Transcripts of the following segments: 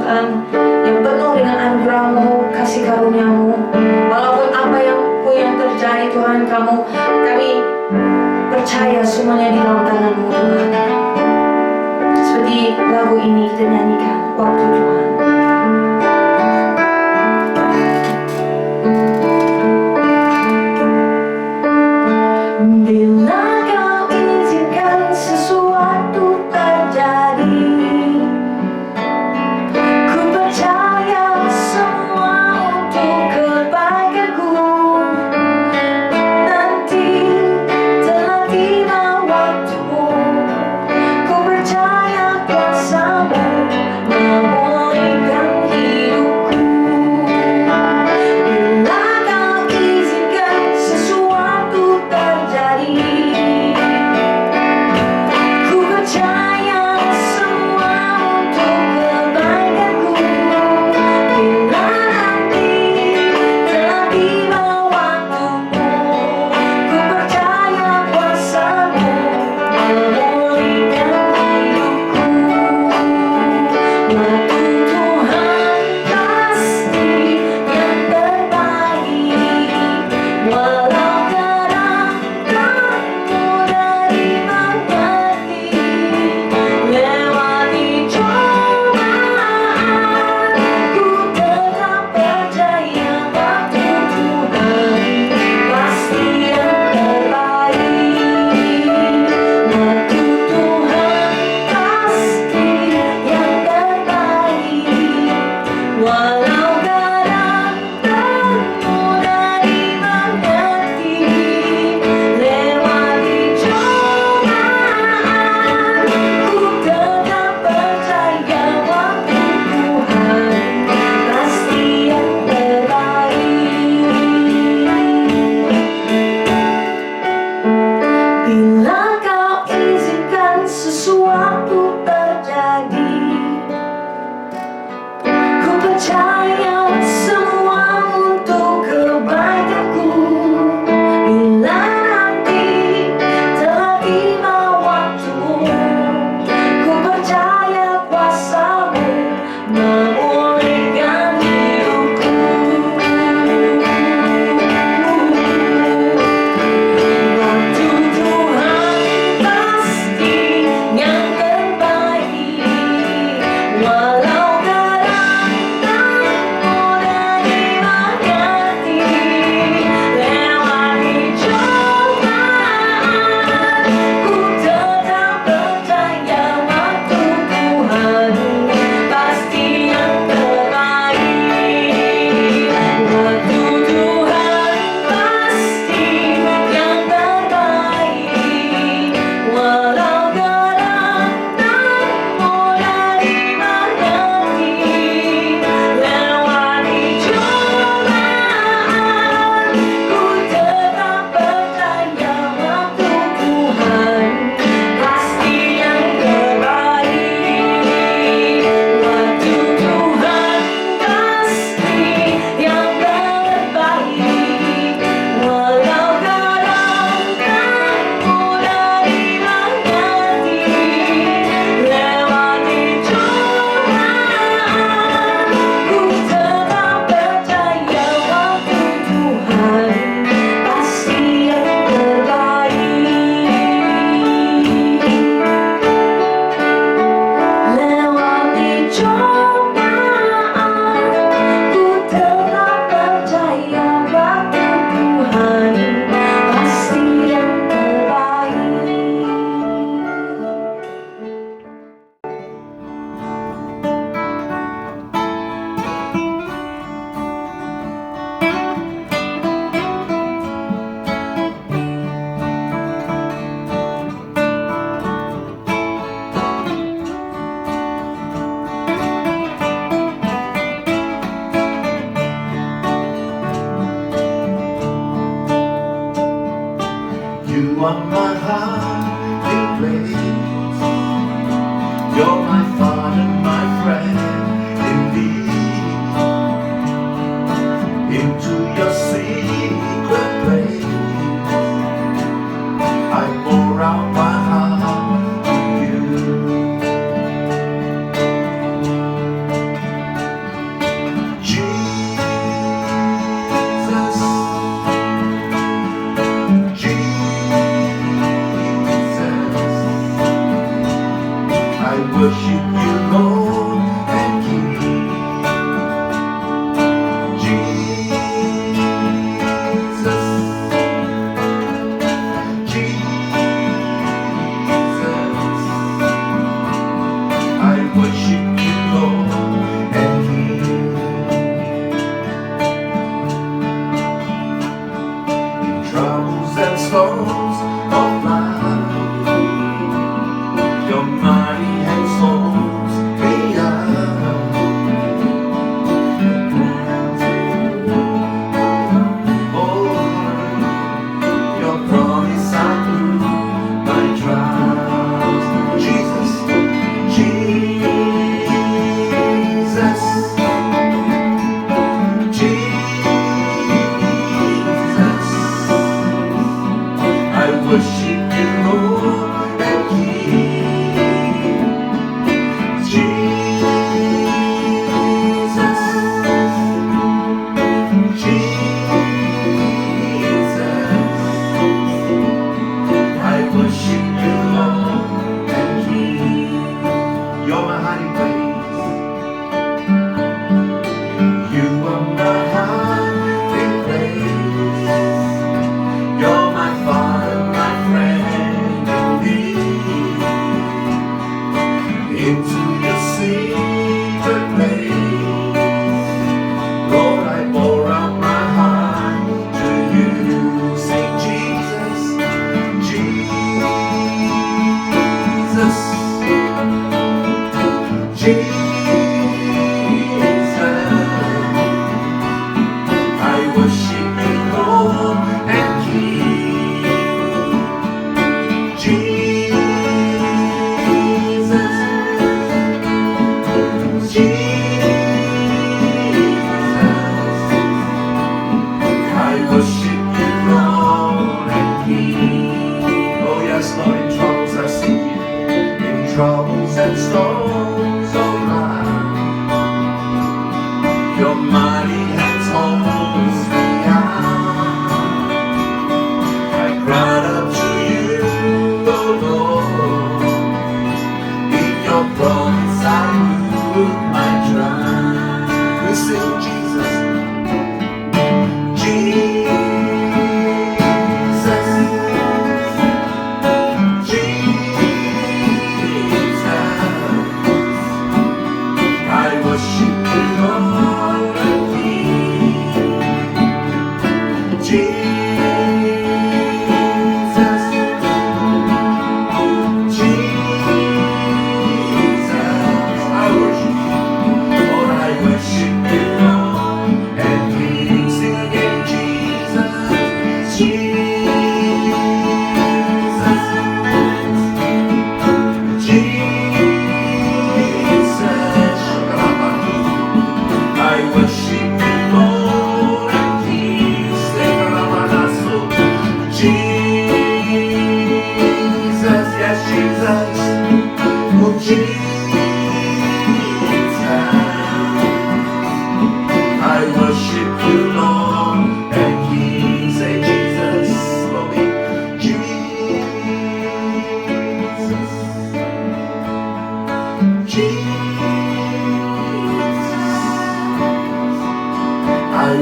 Tuhan, yang penuh dengan anugerah-Mu, kasih karunia-Mu. Walaupun apa yang terjadi Tuhan, kami percaya semuanya di dalam tangan-Mu Tuhan. Seperti lagu ini kita nyanyikan waktu Tuhan. Bila Kau izinkan sesuatu terjadi, ku percaya semua untuk kebaikanku. Nanti telah tiba waktumu, ku percaya kuasa-Mu memulihkan hidupku. Bila Kau izinkan sesuatu terjadi, ku percaya semua untuk kebaikanku. Bila nanti telah tiba waktumu, ku percaya kuasa-Mu memulihkan hidupku. Waktu Tuhan pasti yang terbaik, walau kadang tak mudah dimengerti. Lewati cobaan, ku tetap percaya waktu Tuhan pasti yang terbaik. Waktu Tuhan pasti yang terbaik, walau kadang tak mudah dimengerti. Lewati cobaan, ku tetap percaya waktu Tuhan pasti yang terbaik. Bila Kau izinkan sesuatu terjadi, ku percaya semua untuk kebaikanku. Bila nanti telah tiba waktumu, ku percaya kuasa-Mu memulihkan hidupku. Waktu Tuhan pasti yang terbaik, walau kadang tak mudah dimengerti. Lewati cobaan, ku tetap percaya waktu Tuhan pasti yang terbaik. Waktu Tuhan pasti yang terbaik, walau kadang tak mudah dimengerti.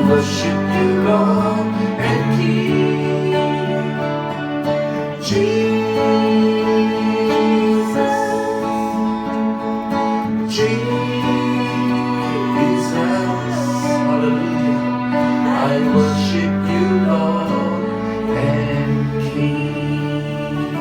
worship you, Lord and King. Jesus, Jesus, hallelujah. I worship you, Lord and King.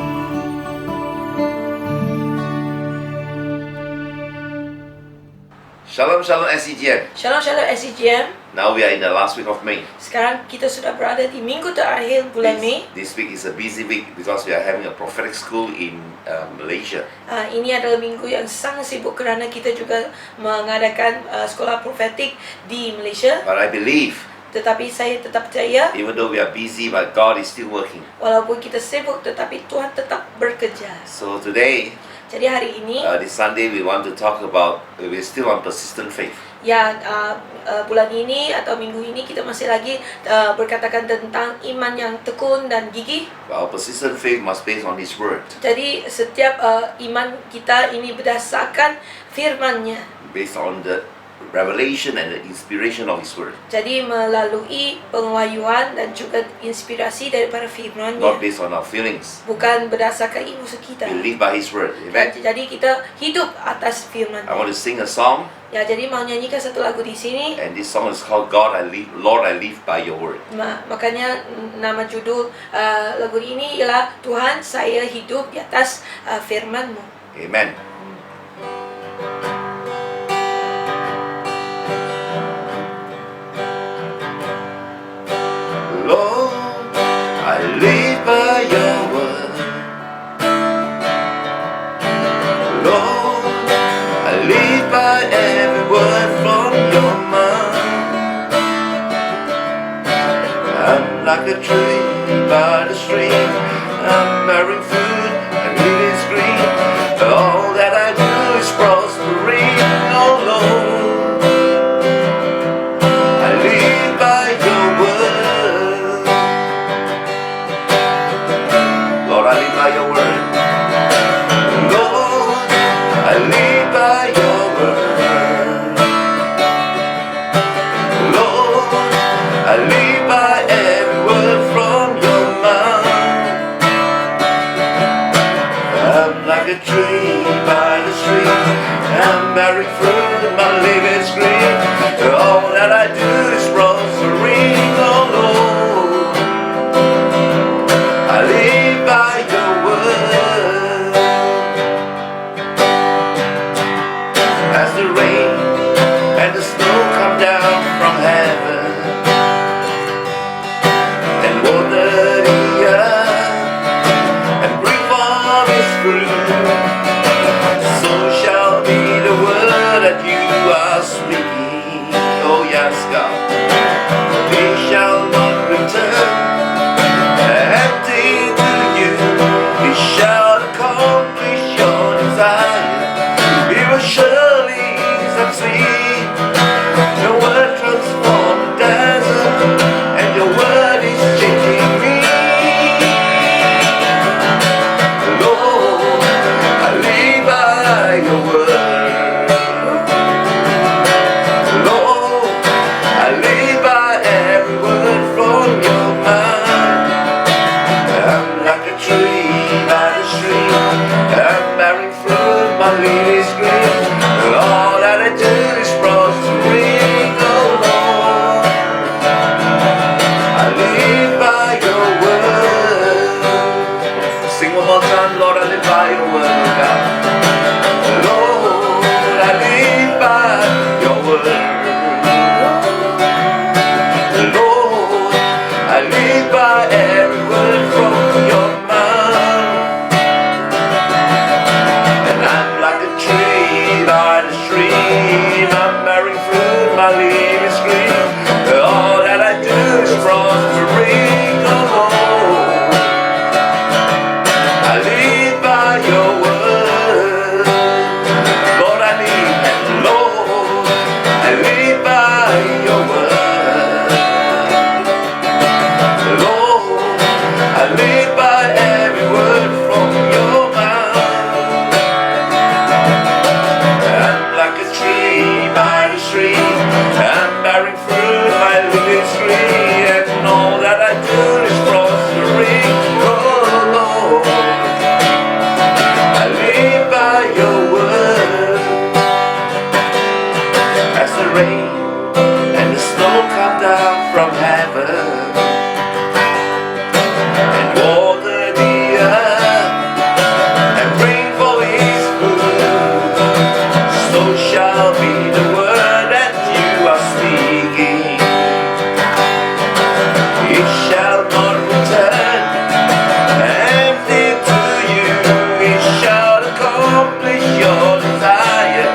Shalom, shalom SCGM. Shalom Shalom SCGM. Now we are in the last week of May. Sekarang kita sudah berada di minggu terakhir bulan Mei. This week is a busy week because we are having a prophetic school in Malaysia. Ini adalah minggu yang sangat sibuk kerana kita juga mengadakan sekolah profetik di Malaysia. But I believe, Tetapi saya tetap percaya, even though we are busy, but God is still working. walaupun kita sibuk, tetapi Tuhan tetap bekerja. So today, Jadi hari ini, this Sunday, we want to talk about, we're still on persistent faith. bulan ini atau minggu ini kita masih lagi berkatakan tentang iman yang tekun dan gigih. Our persistent faith must be based on His Word, Jadi setiap iman kita ini berdasarkan firman-Nya. based on the revelation and the inspiration of His Word, Jadi melalui pengayuan dan juga inspirasi daripada not firman-Nya. based on our feelings. Bukan berdasarkan emosi kita. We live by His Word. Amen. Jadi kita hidup atas firman. I want to sing a song, Ya, jadi mau nyanyikan satu lagu di sini. and this song is called God I Live, Lord I Live by Your Word. Makanya nama judul lagu ini ialah Tuhan, saya hidup di atas firman-Mu. Amen. Lord, I live by Your word. Lord, I live by every word from Your mouth. I'm like a tree by the stream. I'm bearing fruit and it is green. All that I do is prospering, oh Lord. I live by Your word. Lord, I live by Your word. Lord, I live by Your word. Lord, I live by every word from Your mouth. I'm like a tree by the stream. I'm bearing fruit, my leaf is green. All that I do is prospering, oh Lord. I live by Your word. As the rain and the snow come down from heaven and water the earth and bring forth its fruit, so shall be the word that You are speaking. Oh yes, God. It shall not return empty to You. It shall accomplish Your desire. It will surely succeed. Your word transforms the desert, and Your word is changing me. Lord, I live by Your word. Lord, I live by every word from Your mouth. I'm like a tree by the stream. I'm bearing fruit, my leaf is green. And all that I do is prospering, oh Lord. I live by Your word. Sing one more time, Lord, I live by Your word, God. Lord, I live by Your word. Lord, I live by every word from Your mouth. And I'm like a tree by the stream. I'm bearing fruit, my leaf is green. All that I do is prospering, oh Lord. I live by Your word. Lord, I live, Lord, I live by Your word. Lord, I live by every word from Your mouth. I'm like a tree by the stream. I'm bearing fruit, my leaf the rain and the snow come down from heaven and water the earth and bring forth His fruit, so shall be the word that you are speaking. It shall not return empty to you. It shall accomplish your desire.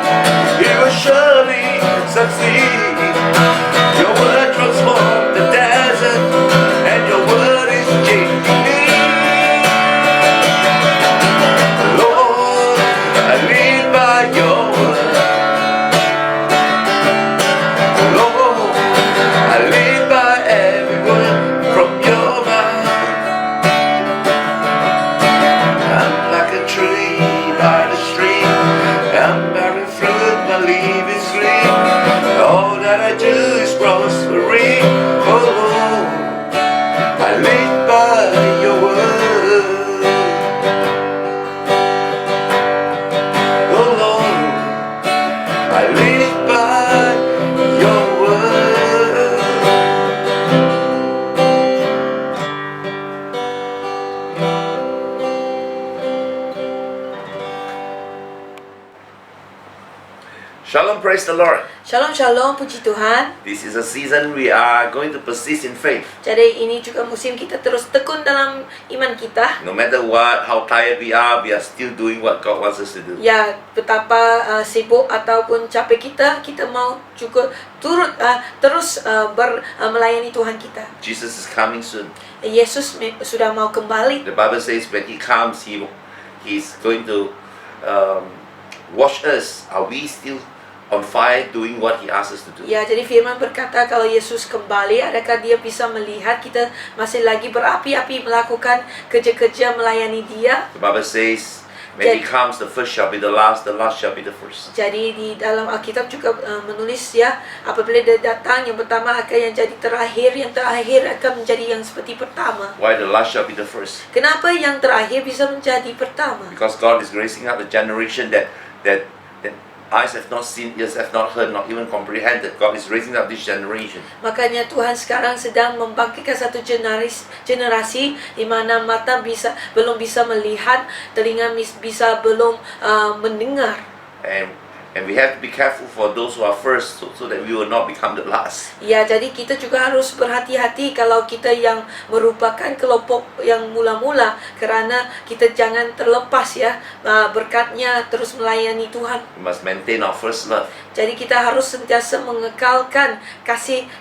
It will surely succeed. Your word transforms the desert, and your word is changing me. Lord, I live by your word. Lord, I live by every word from your mouth. I'm like a tree by the stream. I'm bearing fruit, my leaf is green. All that I do is prospering. Oh Lord, I live by your word. Oh Lord, I live by your word. Shalom, praise the Lord. Shalom shalom, puji Tuhan. This is a season we are going to persist in faith. Jadi ini juga musim kita terus tekun dalam iman kita. No matter what, how tired we are still doing what God wants us to do. Ya, betapa sibuk ataupun capek kita mau juga terus melayani Tuhan kita. Jesus is coming soon. Yesus sudah mau kembali. The Bible says when He comes, He's going to wash us. Are we still on fire doing what He asks us to do? Ya, jadi firman berkata kalau Yesus kembali, adakah Dia bisa melihat kita masih lagi berapi-api melakukan kerja-kerja melayani Dia? The Bible says when He comes, the first shall be the last shall be the first. Jadi di dalam Alkitab juga menulis ya, apabila Dia datang, yang pertama akan yang jadi terakhir, yang terakhir akan menjadi yang seperti pertama. Why the last shall be the first? Kenapa yang terakhir bisa menjadi pertama? Because God is raising up a generation that eyes have not seen, ears have not heard, not even comprehended. God is raising up this generation. Makanya Tuhan sekarang sedang membangkitkan satu generasi di mana mata belum bisa melihat, telinga bisa belum mendengar. And we have to be careful for those who are first, so that we will not become the last. Ya, jadi kita juga harus berhati-hati kalau kita yang merupakan kelompok yang mula-mula, karena kita jangan terlepas ya berkatnya terus melayani Tuhan. We must maintain our first love. Jadi kita harus sentiasa mengekalkan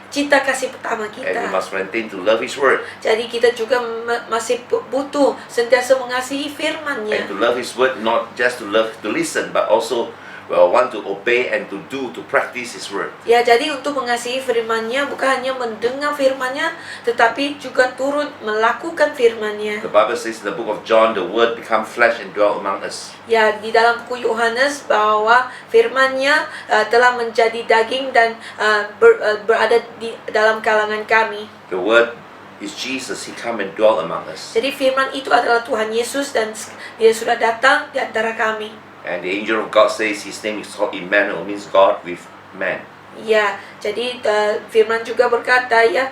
cinta kasih pertama And we kita. must maintain to love His word. Jadi kita juga masih butuh sentiasa mengasihi And firman-Nya. to love His word, not just to listen, but also want to obey and to practice His word. Ya, jadi untuk mengasihi firman-Nya bukan hanya mendengar firman-Nya, tetapi juga turut melakukan firman-Nya. The Bible says in the book of John, the word become flesh and dwell among us. Ya, di dalam buku Yohanes bahwa firman-Nya telah menjadi daging dan berada di dalam kalangan kami. The word is Jesus. He come and dwell among us. Jadi firman itu adalah Tuhan Yesus dan Dia sudah datang di antara kami. And the angel of God says His name is called Emmanuel, means God with man. Ya, jadi firman juga berkata ya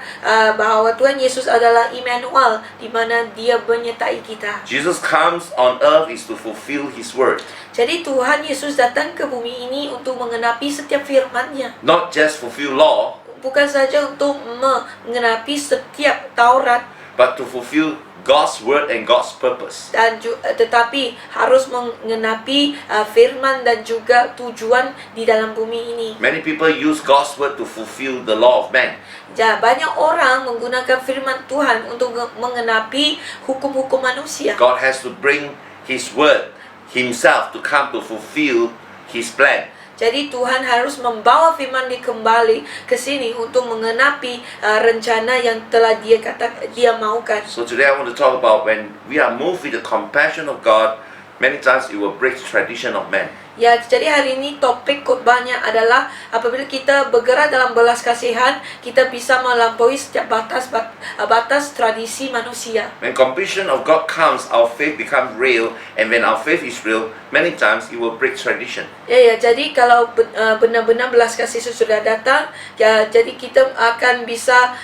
bahwa Tuhan Yesus adalah Immanuel, di mana Dia menyertai kita. Jesus comes on earth is to fulfill His word. Jadi Tuhan Yesus datang ke bumi ini untuk mengenapi setiap firman-Nya. Not just fulfill law, Bukan saja untuk mengenapi setiap Taurat, but to fulfill God's word and God's purpose. dan tetapi harus mengenapi firman dan juga tujuan di dalam bumi ini. Many people use God's word to fulfill the law of man. Ya, banyak orang menggunakan firman Tuhan untuk mengenapi hukum-hukum manusia. God has to bring His word Himself to come to fulfill His plan. Jadi Tuhan harus membawa firman kembali ke sini untuk mengenapi rencana yang telah Dia maukan. So today I want to talk about when we are moved with the compassion of God many times it will break tradition of man. Ya, jadi hari ini topik khotbahnya adalah apabila kita bergerak dalam belas kasihan, kita bisa melampaui setiap batas tradisi manusia. When completion of God comes, our faith becomes real, and when our faith is real, many times it will break tradition. Ya, jadi kalau benar-benar belas kasih sudah datang, ya, jadi kita akan bisa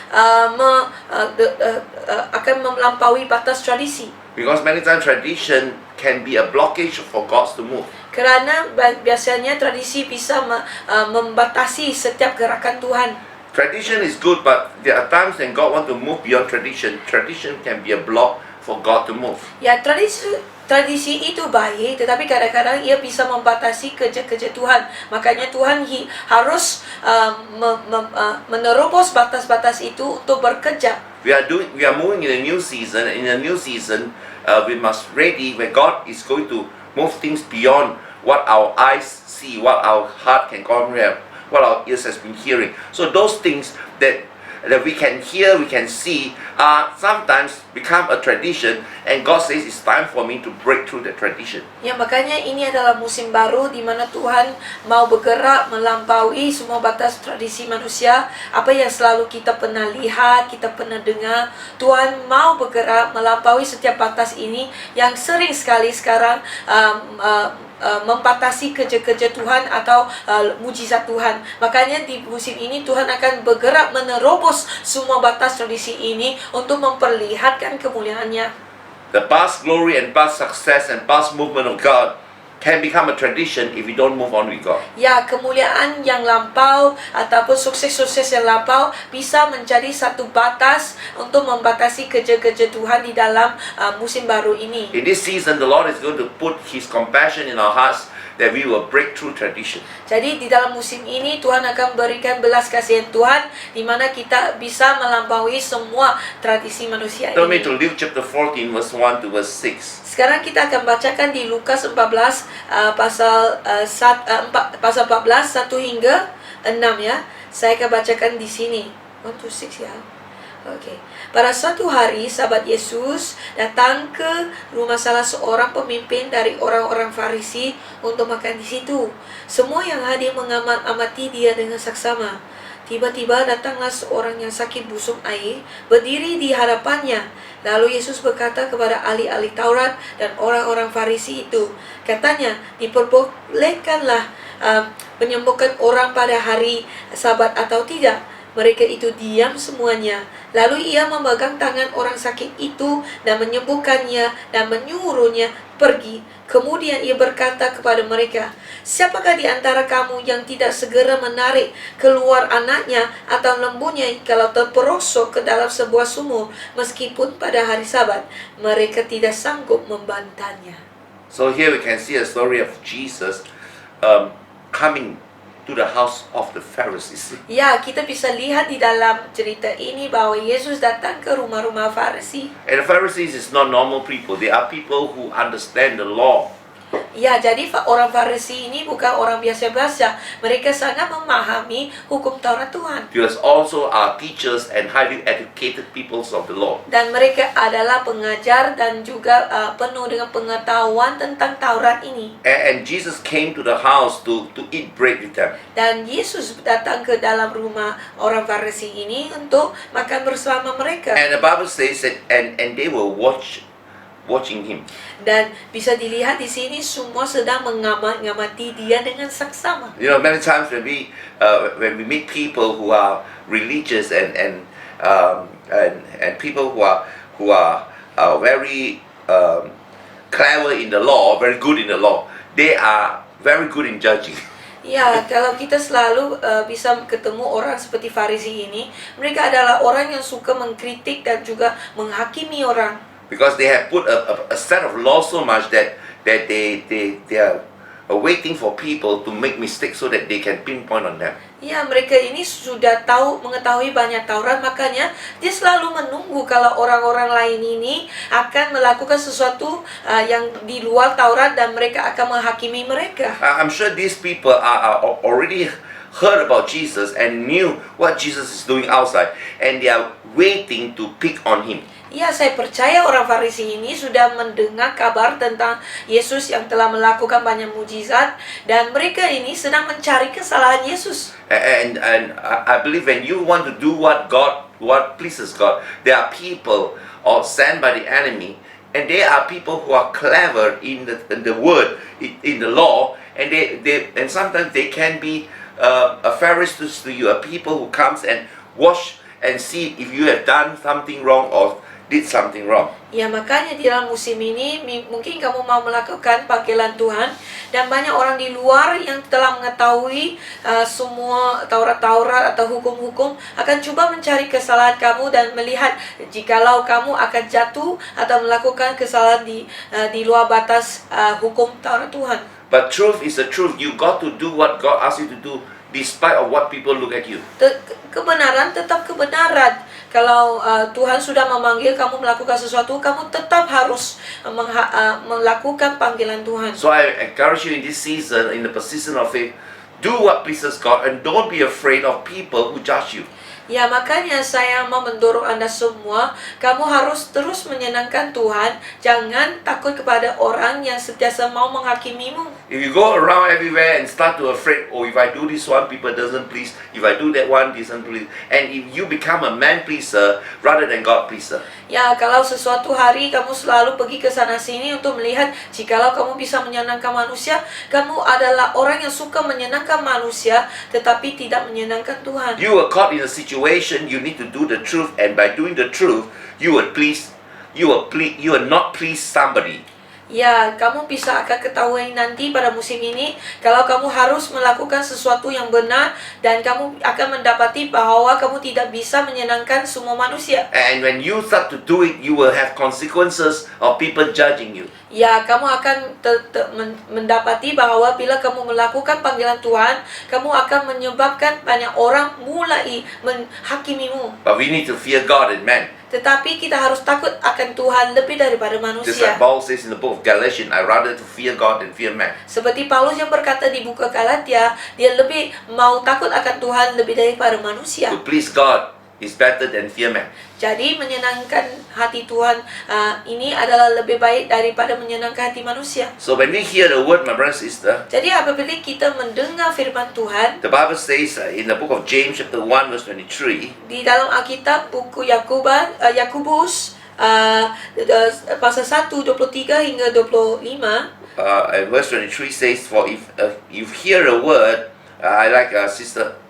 akan melampaui batas tradisi. Because many times tradition can be a blockage for God to move. Kerana biasanya tradisi bisa membatasi setiap gerakan Tuhan. Tradition is good, but there are times when God wants to move beyond tradition. Tradition can be a block for God to move. Ya, tradisi itu baik, tetapi kadang-kadang ia bisa membatasi kerja-kerja Tuhan. Makanya Tuhan harus menerobos batas-batas itu untuk bekerja. We are moving in a new season. In a new season, we must ready when God is going to move things beyond what our eyes see, what our heart can comprehend, what our ears has been hearing. So those things that we can hear, we can see, sometimes become a tradition, and God says it's time for me to break through the tradition. Ya, makanya ini adalah musim baru di mana Tuhan mau bergerak melampaui semua batas tradisi manusia. Apa yang selalu kita pernah lihat, kita pernah dengar, Tuhan mau bergerak melampaui setiap batas ini yang sering sekali sekarang membatasi kerja-kerja Tuhan atau mujizat Tuhan. Makanya di musim ini Tuhan akan bergerak menerobos semua batas tradisi ini untuk memperlihatkan kemuliaannya. The past glory and past success and past movement of God can become a tradition if we don't move on with God. Ya, kemuliaan yang lampau ataupun sukses-sukses yang lampau bisa menjadi satu batas untuk membatasi kerja-kerja Tuhan di dalam musim baru ini. In this season, the Lord is going to put His compassion in our hearts that we will break through tradition. Jadi di dalam musim ini Tuhan akan berikan belas kasihan Tuhan di mana kita bisa melampaui semua tradisi manusia Turn me ini. to Luke chapter 14, verse 1 to verse 6. Sekarang kita akan bacakan di Lukas 14 pasal 14 1 hingga 6 ya. Saya akan bacakan di sini. 1 to 6 ya. Oke. Pada suatu hari sahabat Yesus datang ke rumah salah seorang pemimpin dari orang-orang Farisi untuk makan di situ. Semua yang hadir mengamati dia dengan saksama. Tiba-tiba datanglah seorang yang sakit busung air, berdiri di hadapannya. Lalu Yesus berkata kepada ahli-ahli Taurat dan orang-orang Farisi itu, katanya, diperbolehkanlah menyembuhkan orang pada hari Sabat atau tidak? Mereka itu diam semuanya. Lalu ia memegang tangan orang sakit itu dan menyembuhkannya dan menyuruhnya pergi. Kemudian ia berkata kepada mereka, siapakah di antara kamu yang tidak segera menarik keluar anaknya atau lembunya kalau terperosok ke dalam sebuah sumur meskipun pada hari Sabat? Mereka tidak sanggup membantahnya. So here we can see a story of Jesus coming to the house of the Pharisees. Ya, kita bisa lihat di dalam cerita ini bahwa Yesus datang ke rumah-rumah Farisi. And the Pharisees is not normal people. They are people who understand the law. Ya, jadi orang Farisi ini bukan orang biasa-biasa. Mereka sangat memahami hukum Taurat Tuhan. They also are teachers and highly educated peoples of the law. Dan mereka adalah pengajar dan juga penuh dengan pengetahuan tentang Taurat ini. And Jesus came to the house to eat bread with them. Dan Yesus datang ke dalam rumah orang Farisi ini untuk makan bersama mereka. And the Bible says that and they were watching him. Dan bisa dilihat di sini semua sedang mengamati dia dengan saksama. You know, many times when we meet people who are religious and people who are very clever in the law, very good in the law, they are very good in judging. Ya, kalau kita selalu bisa ketemu orang seperti Farisi ini, mereka adalah orang yang suka mengkritik dan juga menghakimi orang. Because they have put a set of laws so much that they are waiting for people to make mistakes so that they can pinpoint on them. Ya, mereka ini sudah mengetahui banyak Taurat, makanya dia selalu menunggu kalau orang-orang lain ini akan melakukan sesuatu yang di luar Taurat dan mereka akan menghakimi mereka. I'm sure these people are already heard about Jesus and knew what Jesus is doing outside, and they are waiting to pick on him. Ya, saya percaya orang Farisi ini sudah mendengar kabar tentang Yesus yang telah melakukan banyak mujizat, dan mereka ini sedang mencari kesalahan Yesus. And I believe when you want to do what pleases God, there are people or sent by the enemy, and they are people who are clever in the word, in the law, and and sometimes they can be a Pharisees to you, a people who comes and watch and see if you have done something wrong or did something wrong. Ya, makanya di dalam musim ini mungkin kamu mau melakukan panggilan Tuhan, dan banyak orang di luar yang telah mengetahui semua Taurat-Taurat atau hukum-hukum akan coba mencari kesalahan kamu dan melihat jikalau kamu akan jatuh atau melakukan kesalahan di luar batas hukum Taurat Tuhan. But truth is the truth. You got to do what God asks you to do, despite of what people look at you. Kebenaran tetap kebenaran. Kalau Tuhan sudah memanggil kamu melakukan sesuatu, kamu tetap harus melakukan panggilan Tuhan. So I encourage you in this season, in the position of faith, do what pleases God and don't be afraid of people who judge you. Ya, makanya saya mau mendorong Anda semua, kamu harus terus menyenangkan Tuhan. Jangan takut kepada orang yang sentiasa mau menghakimimu. If you go around everywhere and start to afraid, oh, if I do this one, people doesn't please. If I do that one, doesn't please. And if you become a man pleaser rather than God pleaser. Ya, kalau sesuatu hari kamu selalu pergi ke sana sini untuk melihat jikalau kamu bisa menyenangkan manusia, kamu adalah orang yang suka menyenangkan manusia tetapi tidak menyenangkan Tuhan. You are caught in a situation, you need to do the truth, and by doing the truth, you will not please somebody. Ya, kamu bisa akan ketahui nanti pada musim ini kalau kamu harus melakukan sesuatu yang benar, dan kamu akan mendapati bahwa kamu tidak bisa menyenangkan semua manusia. And when you start to do it, you will have consequences of people judging you. Ya, kamu akan mendapati bahwa bila kamu melakukan panggilan Tuhan, kamu akan menyebabkan banyak orang mulai menghakimimu. But we need to fear God and man. Tetapi kita harus takut akan Tuhan lebih daripada Just manusia. like Paul says in the book of Galatians, I rather to fear God than fear man. Seperti Paulus yang berkata di buku Galatia, dia lebih mau takut akan Tuhan lebih daripada manusia. To please God is better than fear man. Jadi menyenangkan hati Tuhan ini adalah lebih baik daripada menyenangkan hati manusia. So when we hear the word, my brother and sister, Jadi apabila kita mendengar firman Tuhan, the Bible says in the book of James chapter 1 verse 23, di dalam Alkitab buku Yakobus pasal 1 23 hingga 25, and verse 23 says, for if you hear a word, I like sister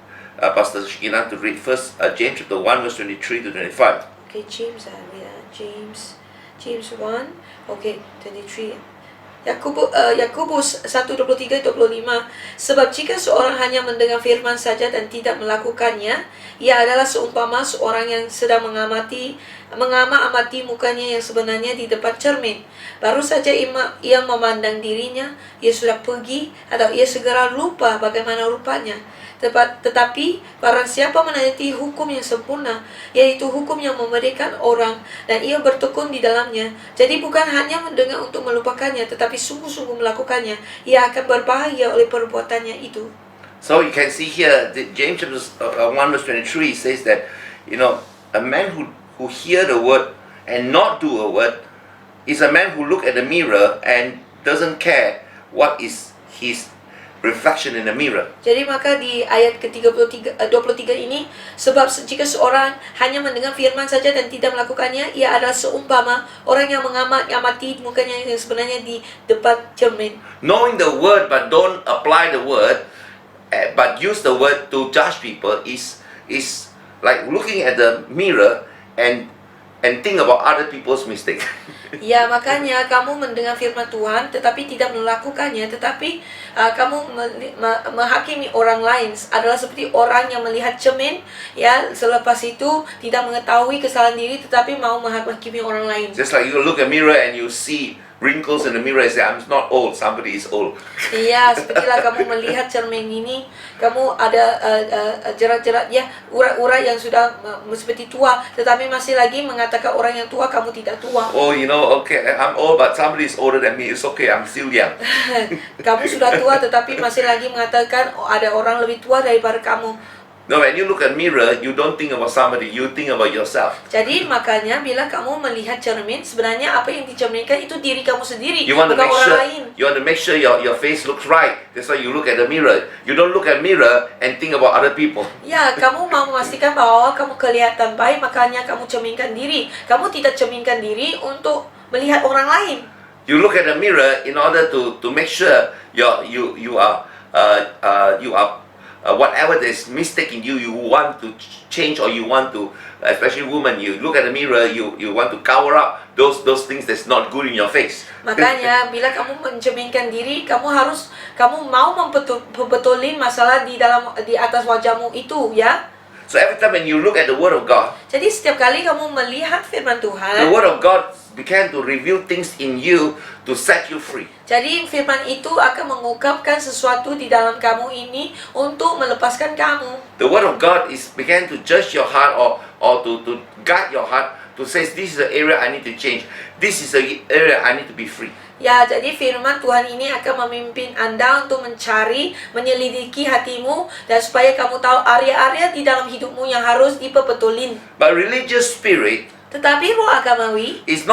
Pastor Shikina to read first James chapter 1 verse 23 to 25. Okay, James 1, okay, 23. Yakobus 1:23-25. Sebab jika seorang hanya mendengar firman saja dan tidak melakukannya, ia adalah seumpama seorang yang sedang mengamati mukanya yang sebenarnya di depan cermin. Baru saja ia memandang dirinya, ia sudah pergi atau ia segera lupa bagaimana rupanya. Tetapi barang siapa menayati hukum yang sempurna, yaitu hukum yang memberikan orang, dan ia bertekun di dalamnya, jadi bukan hanya mendengar untuk melupakannya, tetapi sungguh-sungguh melakukannya, ia akan berbahaya oleh perbuatannya itu. So you can see here that James chapter 1 verse 23 says that, a man who hear the word and not do a word is a man who look at the mirror and doesn't care what is his reflection in the mirror. Jadi maka di ayat ke-23 ini, sebab jika seorang hanya mendengar firman saja dan tidak melakukannya, ia adalah seumpama orang yang mengamati mukanya yang sebenarnya di depan cermin. Knowing the word but don't apply the word, but use the word to judge people is like looking at the mirror and think about other people's mistake. Ya, makanya kamu mendengar firman Tuhan tetapi tidak melakukannya, tetapi kamu menghakimi orang lain adalah seperti orang yang melihat cermin, ya, selepas itu tidak mengetahui kesalahan diri tetapi mau menghakimi orang lain. Just like you look at mirror and you see wrinkles in the mirror and say, I'm not old, somebody is old. Iya, sepertilah kamu melihat cermin ini, kamu ada jerat-jerat, ya, urat-urat yang sudah seperti tua, tetapi masih lagi mengatakan orang yang tua, kamu tidak tua. Oh, okay, I'm old, but somebody is older than me. It's okay, I'm still young. Kamu sudah tua, tetapi masih lagi mengatakan ada orang lebih tua daripada kamu. No, when you look at mirror, you don't think about somebody, you think about yourself. Jadi makanya bila kamu melihat cermin, sebenarnya apa yang dicerminkan itu diri kamu sendiri, You want to bukan make orang sure lain. your face looks right. That's why you look at the mirror. You don't look at mirror and think about other people. Ya, kamu mau memastikan bahwa kamu kelihatan baik, makanya kamu cerminkan diri. Kamu tidak cerminkan diri untuk melihat orang lain. You look at the mirror in order to make sure you are whatever there's mistake in you, you want to change, or you want to, especially women, you look at the mirror, you want to cover up those things that's not good in your face. Makanya bila kamu mencerminkan diri, kamu mau membetulin masalah di atas wajahmu itu, ya. So every time when you look at the Word of God, Jadi setiap kali kamu melihat firman the Tuhan, Word of God began to reveal things in you to set you free. jadi firman itu akan mengungkapkan sesuatu di dalam kamu ini untuk melepaskan kamu. The Word of God began to judge your heart, or to guide your heart to say, this is the area I need to change. This is the area I need to be free. Ya, jadi firman Tuhan ini akan memimpin Anda untuk mencari, menyelidiki hatimu, dan supaya kamu tahu area-area di dalam hidupmu yang harus dipebetulin. But religious spirit Tetapi roh agamawi is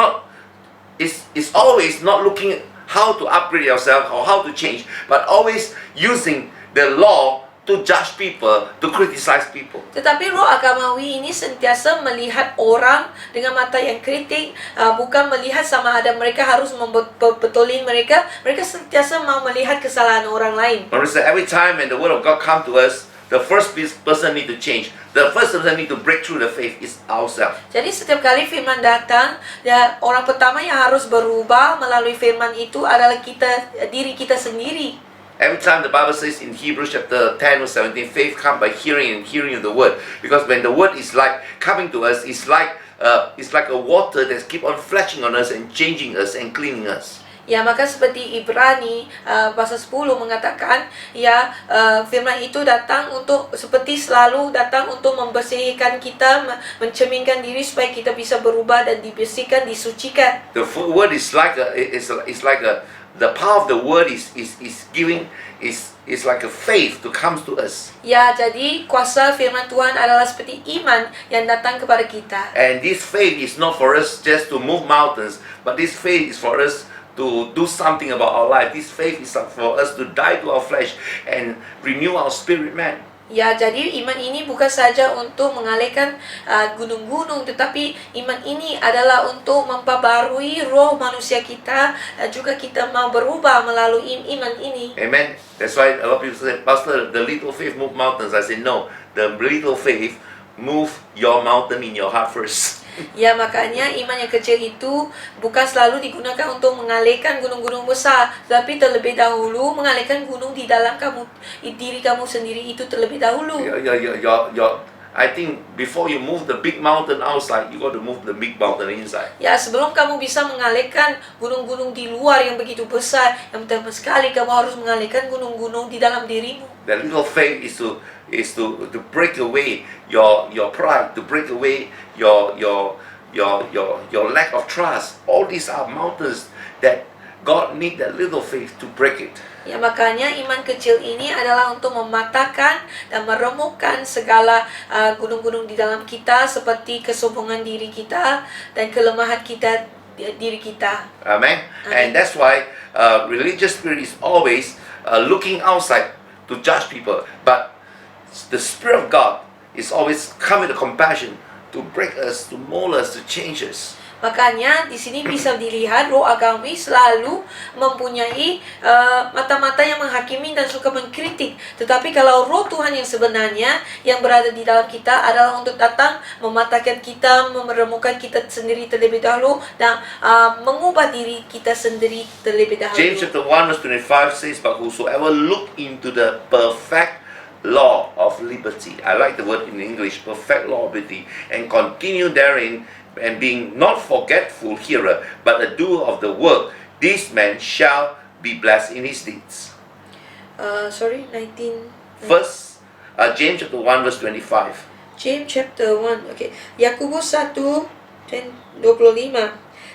always not looking how to upgrade yourself or how to change, but always using the law to judge people, to criticize people. Tetapi roh agamawi ini sentiasa melihat orang dengan mata yang kritik, bukan melihat sama ada mereka harus membetulin mereka. Mereka sentiasa mau melihat kesalahan orang lain. Understand? Every time when the Word of God comes to us, the first person need to change. The first person need to break through the faith is ourselves. Jadi setiap kali firman datang, ya orang pertama yang harus berubah melalui firman itu adalah diri kita sendiri. Every time the Bible says in Hebrews chapter 10 verse 17, faith comes by hearing and hearing of the Word. Because when the Word is like coming to us, it's like a water that keep on flashing on us and changing us and cleaning us. Ya, maka seperti Ibrani pasal 10 mengatakan, ya firman itu datang selalu datang untuk membersihkan kita, mencerminkan diri supaya kita bisa berubah dan dibersihkan, disucikan. The Word is like the power of the Word is like a faith to comes to us. Ya, jadi kuasa firman Tuhan adalah seperti iman yang datang kepada kita. And this faith is not for us just to move mountains, but this faith is for us to do something about our life. This faith is for us to die to our flesh and renew our spirit man. Ya, jadi iman ini bukan saja untuk mengalihkan gunung-gunung, tetapi iman ini adalah untuk memperbarui roh manusia kita, dan juga kita mau berubah melalui iman ini. Amen. That's why a lot of people say, Pastor, the little faith move mountains. I say, no, the little faith move your mountain in your heart first. Ya, makanya iman yang kecil itu bukan selalu digunakan untuk mengalihkan gunung-gunung besar, tapi terlebih dahulu mengalihkan gunung di dalam diri kamu sendiri itu terlebih dahulu. I think before you move the big mountain outside, you got to move the big mountain inside. Ya, sebelum kamu bisa mengalihkan gunung-gunung di luar yang begitu besar, yang pertama sekali kamu harus mengalihkan gunung-gunung di dalam dirimu. The little faith is to break away your pride, to break away your lack of trust. All these are mountains that God need that little faith to break it. Ya, makanya iman kecil ini adalah untuk mematahkan dan meremukkan segala gunung-gunung di dalam kita, seperti kesombongan diri kita dan kelemahan diri kita. Amen. Amen. And that's why religious spirit is always looking outside to judge people, but the Spirit of God is always coming with compassion to break us, to mold us, to change us. Makanya di sini bisa dilihat roh agami selalu mempunyai mata-mata yang menghakimi dan suka mengkritik. Tetapi kalau roh Tuhan yang sebenarnya yang berada di dalam kita adalah untuk datang mematahkan kita, meremukkan kita sendiri terlebih dahulu, dan mengubah diri kita sendiri terlebih dahulu. James chapter 1 verse 25 says, but whosoever look into the perfect law of liberty, I like the word in English, perfect law of liberty, and continue therein, and being not forgetful hearer, but a doer of the work, this man shall be blessed in his deeds. 19. First, James chapter 1 verse 25. James chapter 1. Okay. Yakobus 1:25.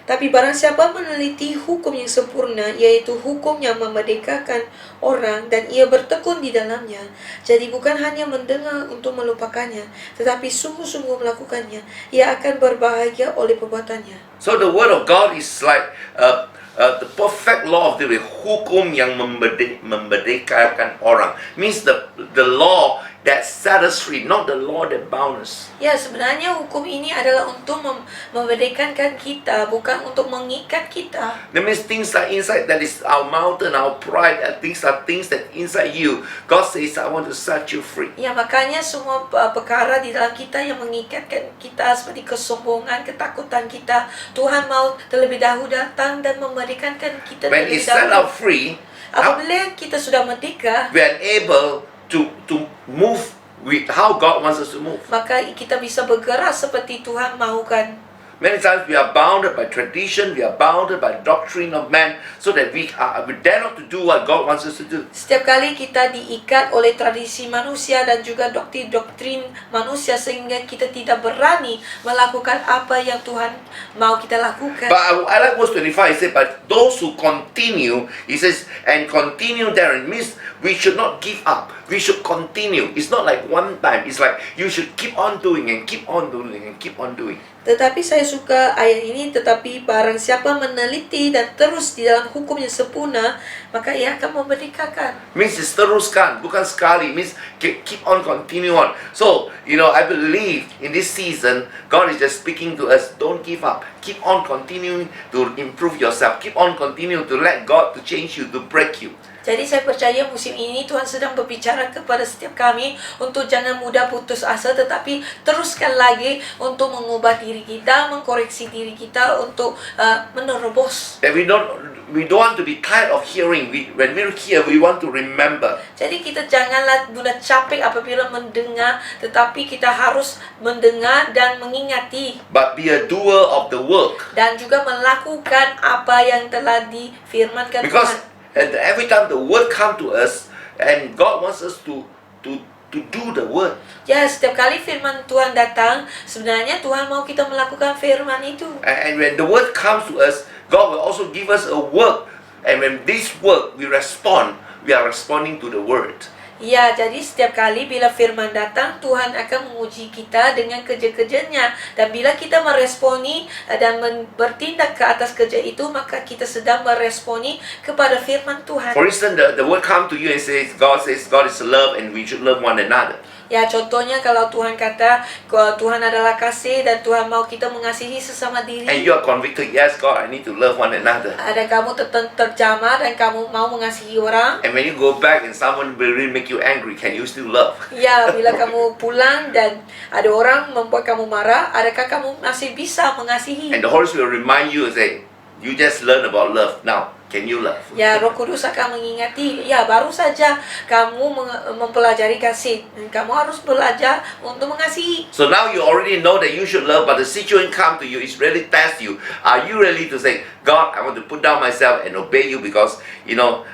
Tapi barang siapa meneliti hukum yang sempurna, yaitu hukum yang memerdekakan orang dan ia bertekun di dalamnya, jadi bukan hanya mendengar untuk melupakannya, tetapi sungguh-sungguh melakukannya, ia akan berbahagia oleh perbuatannya. So the word of God is like the perfect law of the hukum yang memerdekakan orang. Means the law that set us free, not the law that bound us. Ya, sebenarnya hukum ini adalah untuk memerdekakan kita, bukan untuk mengikat kita. That means things are inside, that is our mountain, our pride, and things are things that inside you. God says, I want to set you free. Ya, makanya semua perkara di dalam kita yang mengikatkan kita seperti kesombongan, ketakutan kita, Tuhan mau terlebih dahulu datang dan memerdekakan kita When terlebih He set dahulu. us free, Apabila kita sudah merdeka, we are able to move with how God wants us to move. maka kita bisa bergerak seperti Tuhan mahukan. Many times we are bounded by tradition, we are bounded by doctrine of man, so that we dare not to do what God wants us to do. Setiap kali kita diikat oleh tradisi manusia dan juga doktrin manusia sehingga kita tidak berani melakukan apa yang Tuhan mau kita lakukan. But I like verse 25, it says, but those who continue, he says, and continue therein, means we should not give up. We should continue. It's not like one time. It's like you should keep on doing and keep on doing and keep on doing. Tetapi saya suka ayat ini, tetapi barang siapa meneliti dan terus di dalam hukum yang sempurna, maka ia akan memerdekakan. Means it's teruskan, bukan sekali. Means keep on, continue on. So, I believe in this season, God is just speaking to us, don't give up. Keep on continuing to improve yourself. Keep on continuing to let God to change you, to break you. Jadi saya percaya musim ini Tuhan sedang berbicara kepada setiap kami untuk jangan mudah putus asa, tetapi teruskan lagi untuk mengubah diri kita, mengkoreksi diri kita untuk menerobos. That we don't want to be tired of hearing. When we hear, we want to remember. Jadi kita janganlah mudah capek apabila mendengar, tetapi kita harus mendengar dan mengingati. But be a doer of the work. Dan juga melakukan apa yang telah difirmankan Because Tuhan. every time the word come to us, and God wants us to do the word. Ya, setiap kali firman Tuhan datang, sebenarnya Tuhan mau kita melakukan firman itu. And when the word comes to us, God will also give us a work. And when this work, we respond. We are responding to the word. Ya, jadi setiap kali bila firman datang, Tuhan akan menguji kita dengan kerja-kerjanya. Dan bila kita meresponi dan bertindak ke atas kerja itu, maka kita sedang meresponi kepada firman Tuhan. For instance, the word come to you and says God is love and we should love one another. Ya, contohnya kalau Tuhan kata Tuhan adalah kasih dan Tuhan mau kita mengasihi sesama diri. And you are convicted, yes God, I need to love one another. Dan kamu terjamah dan kamu mau mengasihi orang. And when you go back and someone will really make you angry, can you still love? Ya, bila kamu pulang dan ada orang membuat kamu marah, adakah kamu masih bisa mengasihi? And the Holy Spirit will remind you and say, you just learn about love. Now, can you love? Ya, Roh Kudus akan mengingati, ya baru saja kamu mempelajari kasih dan kamu harus belajar untuk mengasihi. So now you already know that you should love, but the situation come to you, it's really test you. Are you ready to say, God, I want to put down myself and obey you because,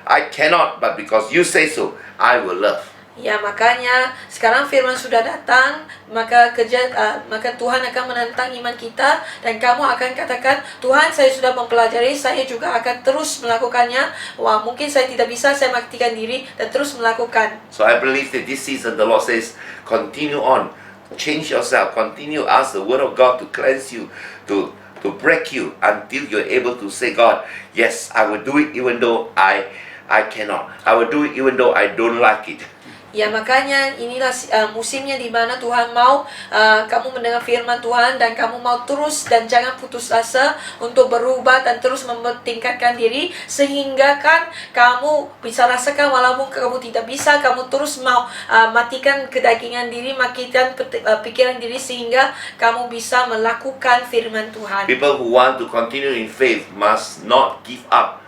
I cannot, but because you say so, I will love. Ya, makanya sekarang firman sudah datang, maka Tuhan akan menantang iman kita dan kamu akan katakan, Tuhan, saya sudah mempelajari, saya juga akan terus melakukannya. Wah, mungkin saya tidak bisa, saya matikan diri dan terus melakukan. So I believe that this season the Lord says, continue on, change yourself, continue, ask the word of God to cleanse you, to break you until you're able to say, God, yes, I will do it even though I cannot. I will do it even though I don't like it. Ya, makanya inilah musimnya di mana Tuhan mau kamu mendengar firman Tuhan dan kamu mau terus dan jangan putus asa untuk berubah dan terus mempertingkatkan diri sehingga kan kamu bisa rasakan walaupun kamu tidak bisa, kamu terus mau matikan kedagingan diri, matikan pikiran diri sehingga kamu bisa melakukan firman Tuhan. People who want to continue in faith must not give up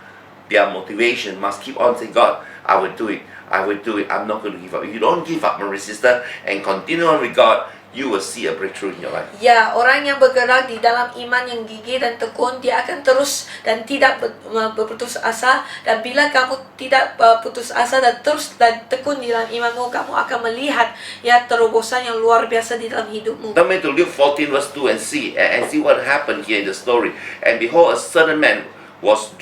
their motivation, must keep on saying, God, I will do it. I will do it. I'm not going to give up. If you don't give up, my sister, and continue on with God, you will see a breakthrough in your life. Ya, orang yang bergerak di dalam iman yang gigih dan tekun, dia akan terus dan tidak berputus asa. Dan bila kamu tidak putus asa dan terus dan tekun di dalam imanmu, kamu akan melihat ya terobosan yang luar biasa di dalam hidupmu. Turn to Luke 14 verse 2 and see what happened here in the story. And behold, a certain man was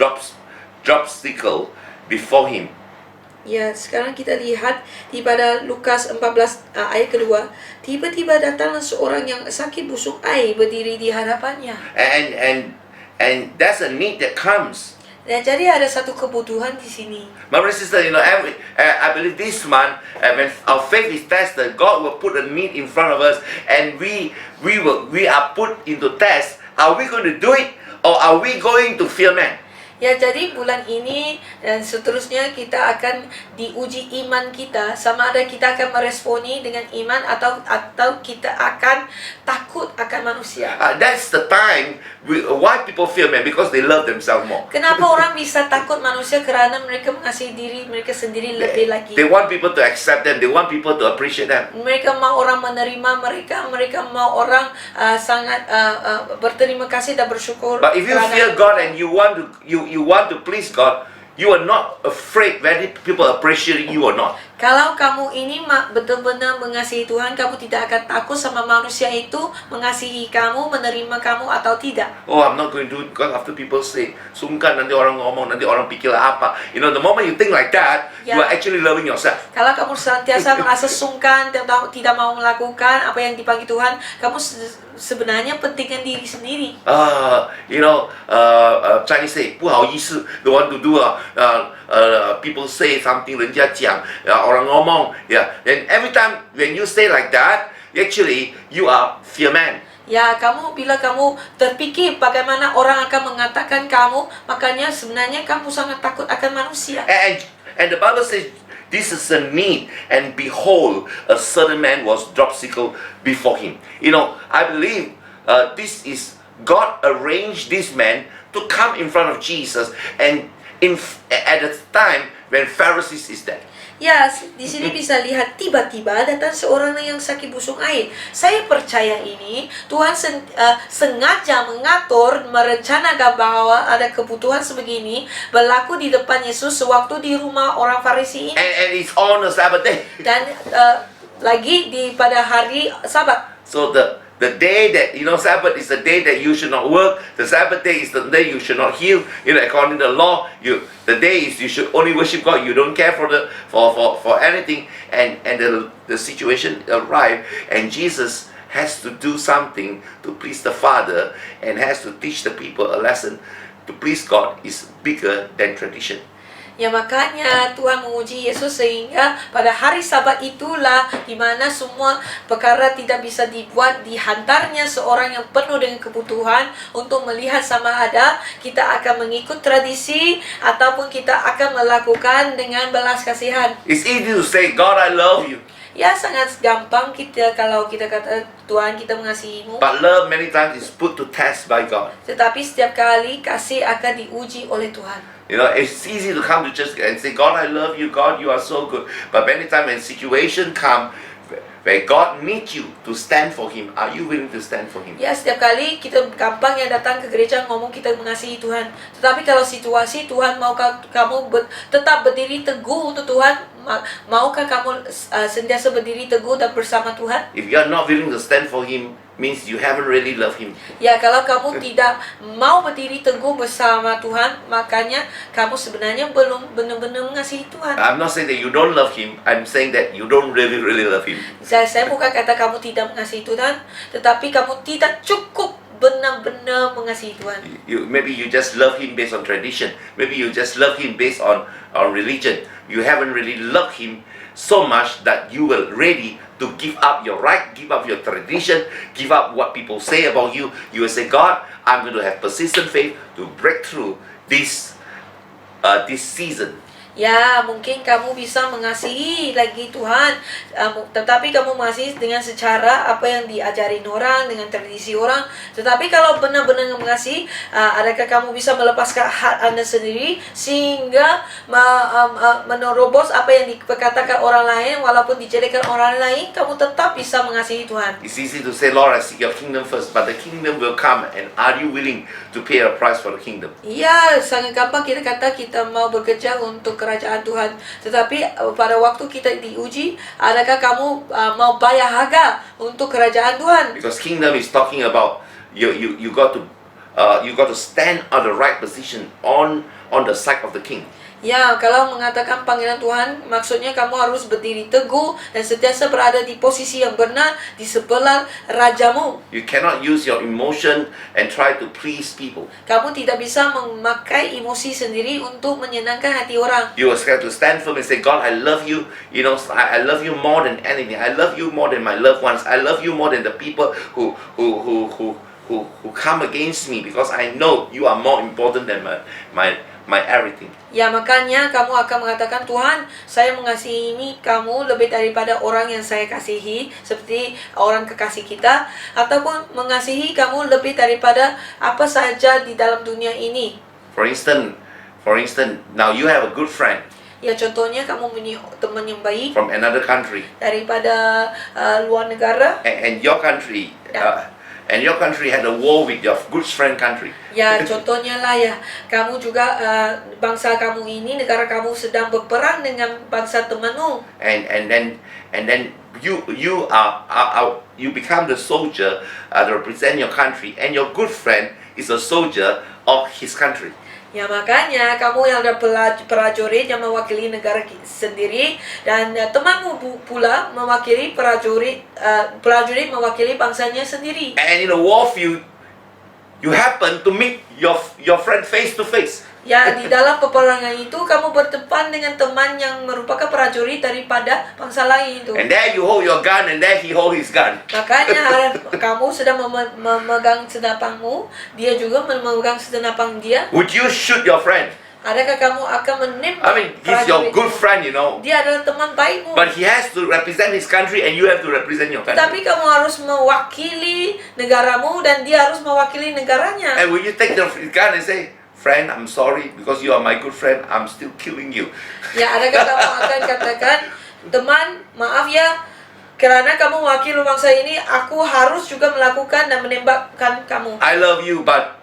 dropsical before him. Ya, sekarang kita lihat di pada Lukas 14 ayat kedua. Tiba-tiba datanglah seorang yang sakit busuk air berdiri di hadapannya. And that's a need that comes. Dan jadi ada satu kebutuhan di sini. My brother and sister, I believe this month, when our faith is tested, God will put a need in front of us, and we are put into test. Are we going to do it, or are we going to fear man? Ya, jadi bulan ini dan seterusnya kita akan diuji iman kita, sama ada kita akan meresponi dengan iman atau kita akan takut akan manusia. That's the time why people fear man, because they love themselves more. Kenapa orang bisa takut manusia? Karena mereka mengasihi diri mereka sendiri lebih lagi. They want people to accept them. They want people to appreciate them. Mereka mau orang menerima mereka mau orang sangat berterima kasih dan bersyukur. But if you fear God and you want to please God, you are not afraid whether people appreciate you or not. Kalau kamu ini betul-benar mengasihi Tuhan, kamu tidak akan takut sama manusia itu mengasihi kamu, menerima kamu atau tidak. Oh, I'm not going to do it because after people say, sungkan, nanti orang ngomong, nanti orang pikir apa. The moment you think like that, you are actually loving yourself. Kalau kamu senantiasa merasa sungkan, tidak mau melakukan apa yang dipanggil Tuhan, kamu sebenarnya pentingkan diri sendiri. Chinese say, 不好意思 don't want to do people say something, 人家讲 orang ngomong, and every time when you say like that, actually you are fear man. Ya, bila kamu terpikir bagaimana orang akan mengatakan kamu, makanya sebenarnya kamu sangat takut akan manusia. And the Bible says this is a need, and behold, a certain man was dropsical before him. I believe this is God arranged this man to come in front of Jesus, and at the time when Pharisees is there. Ya, di sini bisa lihat tiba-tiba datang seorang yang sakit busuk air. Saya percaya ini Tuhan sengaja mengatur, merencanakan bahwa ada kebutuhan sebegini berlaku di depan Yesus sewaktu di rumah orang Farisi ini. And it's on a Sabbath day. Dan lagi pada hari Sabat. So the day that, Sabbath is the day that you should not work. The Sabbath day is the day you should not heal. According to the law, the day is you should only worship God. You don't care for anything. And the situation arrived, and Jesus has to do something to please the Father, and has to teach the people a lesson. To please God is bigger than tradition. Ya, makanya Tuhan menguji Yesus sehingga pada hari Sabat itulah di mana semua perkara tidak bisa dibuat, dihantarnya seorang yang penuh dengan kebutuhan untuk melihat sama ada kita akan mengikut tradisi ataupun kita akan melakukan dengan belas kasihan. It's easy to say, God, I love you. Ya, sangat gampang kalau kita kata Tuhan, kita mengasihimu. But love many times is put to test by God. Tetapi setiap kali kasih akan diuji oleh Tuhan. It's easy to come to church and say, God, I love you. God, you are so good. But many times when situation come where God needs you to stand for Him, are you willing to stand for Him? Ya, setiap kali kita gampang yang datang ke gereja ngomong kita mengasihi Tuhan. Tetapi kalau situasi Tuhan mau kamu tetap berdiri teguh untuk Tuhan, maukah kamu sentiasa berdiri teguh dan bersama Tuhan? If you are not willing to stand for Him, means you haven't really loved Him. Ya, kalau kamu tidak mau berdiri teguh bersama Tuhan, makanya kamu sebenarnya belum benar-benar mengasihi Tuhan. I'm not saying that you don't love Him. I'm saying that you don't really love Him. Saya bukan kata kamu tidak mengasihi Tuhan, tetapi kamu tidak cukup benar-benar mengasihi Tuhan. Maybe you just love Him based on tradition. Maybe you just love Him based on religion. You haven't really loved Him so much that you were ready to give up your right, give up your tradition, give up what people say about you. You will say, God, I'm going to have persistent faith to break through this season. Ya, mungkin kamu bisa mengasihi lagi Tuhan, tetapi kamu mengasihi dengan secara apa yang diajarin orang, dengan tradisi orang. Tetapi kalau benar-benar mengasihi, adakah kamu bisa melepaskan hak Anda sendiri sehingga menerobos apa yang dikatakan orang lain, walaupun dijadikan orang lain, kamu tetap bisa mengasihi Tuhan. It's easy to say, Lord, I seek your kingdom first, but the kingdom will come, and are you willing to pay a price for the kingdom? Iya, sangat gampang kita kata kita mau bekerja untuk kerajaan Tuhan. Tetapi pada waktu kita diuji, adakah kamu mau bayar harga untuk kerajaan Tuhan? Because kingdom is talking about you got to stand on the right position on the side of the king. Ya, kalau mengatakan panggilan Tuhan, maksudnya kamu harus berdiri teguh dan sentiasa berada di posisi yang benar di sebelah rajamu. You cannot use your emotion and try to please people. Kamu tidak bisa memakai emosi sendiri untuk menyenangkan hati orang. You have to stand firm and say, God, I love you. You know, I love you more than anything. I love you more than my loved ones. I love you more than the people who come against me, because I know you are more important than my everything. Ya, makanya kamu akan mengatakan, Tuhan, saya mengasihi kamu lebih daripada orang yang saya kasihi, seperti orang kekasih kita, ataupun mengasihi kamu lebih daripada apa saja di dalam dunia ini. For instance, now you have a good friend Ya, contohnya kamu punya teman yang baik from another country, daripada luar negara. and your country. And your country had a war with your good friend country. Ya, contohnya lah ya, kamu juga bangsa kamu ini, negara kamu sedang berperang dengan bangsa temanmu. And then you become the soldier to represent your country, and your good friend is a soldier of his country. Ya, makanya kamu yang ada prajurit yang mewakili negara sendiri, dan temanmu pula mewakili prajurit mewakili bangsanya sendiri. And in the war field, you happen to meet your friend face to face. Ya, di dalam peperangan itu kamu berdepan dengan teman yang merupakan prajurit daripada bangsa lain itu. And there you hold your gun, and there he hold his gun. Makanya kamu sedang memegang senapangmu, dia juga memegang senapang dia. Would you shoot your friend? Adakah kamu akan menembak I mean, he's your prajurit good itu? friend, you know. Dia adalah teman baikmu. But he has to represent his country, and you have to represent your country. Tapi kamu harus mewakili negaramu dan dia harus mewakili negaranya. And will you take the gun and say, friend, I'm sorry, because you are my good friend, I'm still killing you. Ya, adakah kamu akan katakan, teman, maaf ya, karena kamu mewakili bangsa ini, aku harus juga melakukan dan menembakkan kamu. I love you, but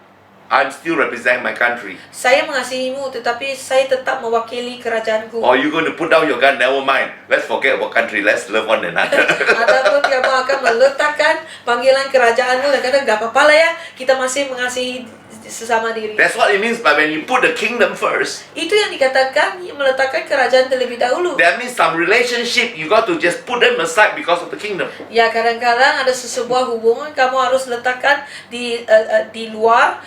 I'm still representing my country. Saya mengasihimu, tetapi saya tetap mewakili kerajaanku. Or you going to put down your gun, never mind. Let's forget about country, let's love one another. Ataupun kamu akan meletakkan panggilan kerajaanmu dan kata, gak apa-apa lah ya, kita masih mengasihi sesama diri. That's what it means by when you put the kingdom first. Itu yang dikatakan meletakkan kerajaan terlebih dahulu. That means some relationship, you got to just put them aside because of the kingdom. Ya, kadang-kadang ada sebuah hubungan kamu harus letakkan di luar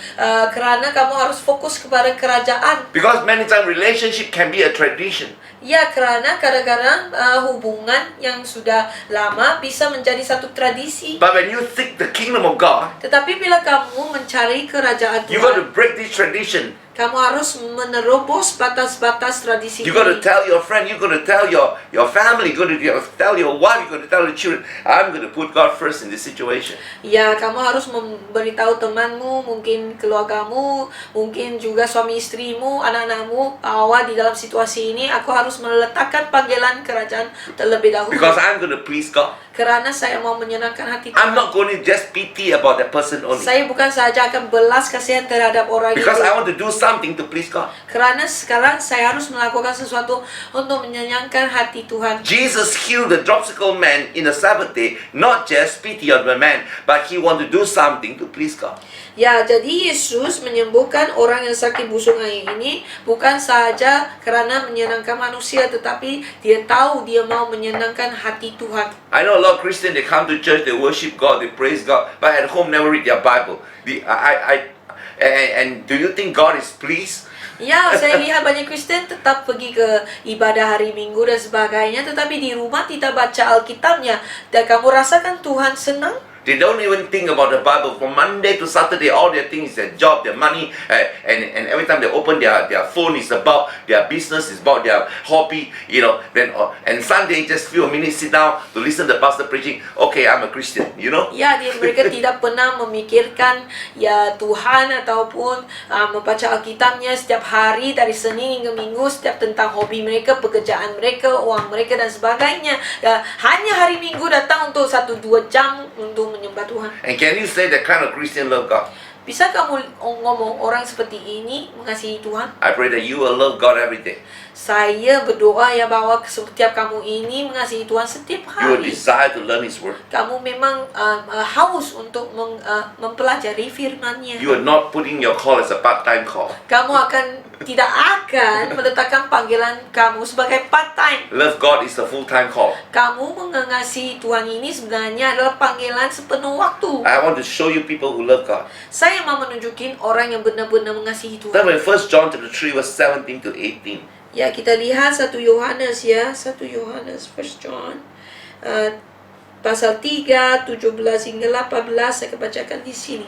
kerana kamu harus fokus kepada kerajaan. Because many times relationship can be a tradition. Ya, kerana kadang-kadang hubungan yang sudah lama bisa menjadi satu tradisi. But when you seek the kingdom of God, Tetapi bila kamu mencari kerajaan you got to Tuhan, break this tradition. kamu harus menerobos batas-batas tradisi You got to ini. tell your friend, you got to tell your family, you got to tell your wife, you got to tell the children, I'm going to put God first in this situation. Ya, kamu harus memberitahu temanmu, mungkin keluargamu, mungkin juga suami istrimu, anak-anakmu, bahwa di dalam situasi ini aku harus meletakkan panggilan kerajaan terlebih dahulu. Because I'm going to please God. Kerana saya mau menyenangkan hati I'm Tuhan. not going to just pity about that person only. Saya bukan saja akan belas kasihan terhadap orang itu. Because I want to do something to please God. Kerana sekarang saya harus melakukan sesuatu untuk menyenangkan hati Tuhan. Jesus healed the dropsical man in the Sabbath day, not just pity on the man, but he want to do something to please God. Ya, jadi Yesus menyembuhkan orang yang sakit busung air ini bukan saja kerana menyenangkan manusia, tetapi dia tahu dia mau menyenangkan hati Tuhan. I know a lot of Christians, they come to church, they worship God, they praise God, but at home never read their Bible. And do you think God is pleased? Ya, saya lihat banyak Kristen tetap pergi ke ibadah hari Minggu dan sebagainya, tetapi di rumah tidak baca Alkitabnya. Dan kamu rasakan Tuhan senang? They don't even think about the Bible. From Monday to Saturday, all they think is their job, their money, and every time they open their phone is about their business, is about their hobby, you know. Then and Sunday just few minutes sit down to listen to the pastor preaching. Okay, I'm a Christian, you know. Ya, mereka tidak pernah memikirkan ya Tuhan ataupun membaca Alkitabnya setiap hari dari Senin hingga Minggu, setiap tentang hobi mereka, pekerjaan mereka, uang mereka dan sebagainya. Ya, hanya hari Minggu datang untuk 1-2 jam untuk menyembah Tuhan. And can you say that kind of Christian love God? Bisa kamu ngomong orang seperti ini mengasihi Tuhan? I pray that you will love God every day. Saya berdoa ya bahwa setiap kamu ini mengasihi Tuhan setiap You will hari. desire to learn His word. Kamu memang haus untuk mempelajari firman-Nya. You are not putting your call as a part-time call. Kamu tidak akan meletakkan panggilan kamu sebagai part-time. Love God is a full-time call. Kamu mengasihi Tuhan ini sebenarnya adalah panggilan sepenuh waktu. I want to show you people who love God. Saya mau menunjukin orang yang benar-benar mengasihi Then Tuhan. in 1 John chapter 3 verse 17 to 18. Ya, kita lihat 1 Yohanes ya, 1 Yohanes 1 John pasal 3, 17 hingga 18 saya bacakan di sini.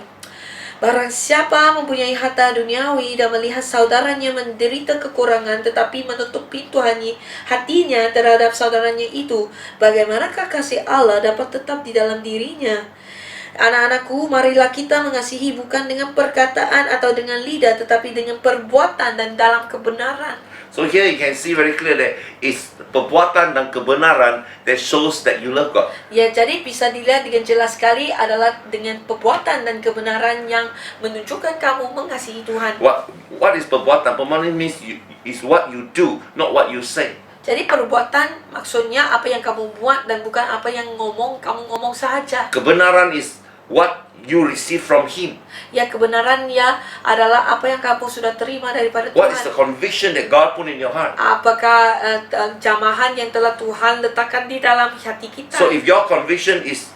Barang siapa mempunyai harta duniawi dan melihat saudaranya menderita kekurangan tetapi menutup pintu hatinya terhadap saudaranya itu, bagaimanakah kasih Allah dapat tetap di dalam dirinya? Anak-anakku, marilah kita mengasihi bukan dengan perkataan atau dengan lidah, tetapi dengan perbuatan dan dalam kebenaran. So here you can see very clear that it's perbuatan dan kebenaran that shows that you love God. Ya, jadi bisa dilihat dengan jelas sekali adalah dengan perbuatan dan kebenaran yang menunjukkan kamu mengasihi Tuhan. What is perbuatan? Perbuatan means is what you do, not what you say. Jadi perbuatan maksudnya apa yang kamu buat dan bukan apa yang kamu ngomong saja. Kebenaran is what you receive from Him. Ya, kebenaran ya adalah apa yang kamu sudah terima daripada What is the Tuhan. conviction that God put in your heart? Apakah jamahan yang telah Tuhan letakkan di dalam hati kita? So if your conviction is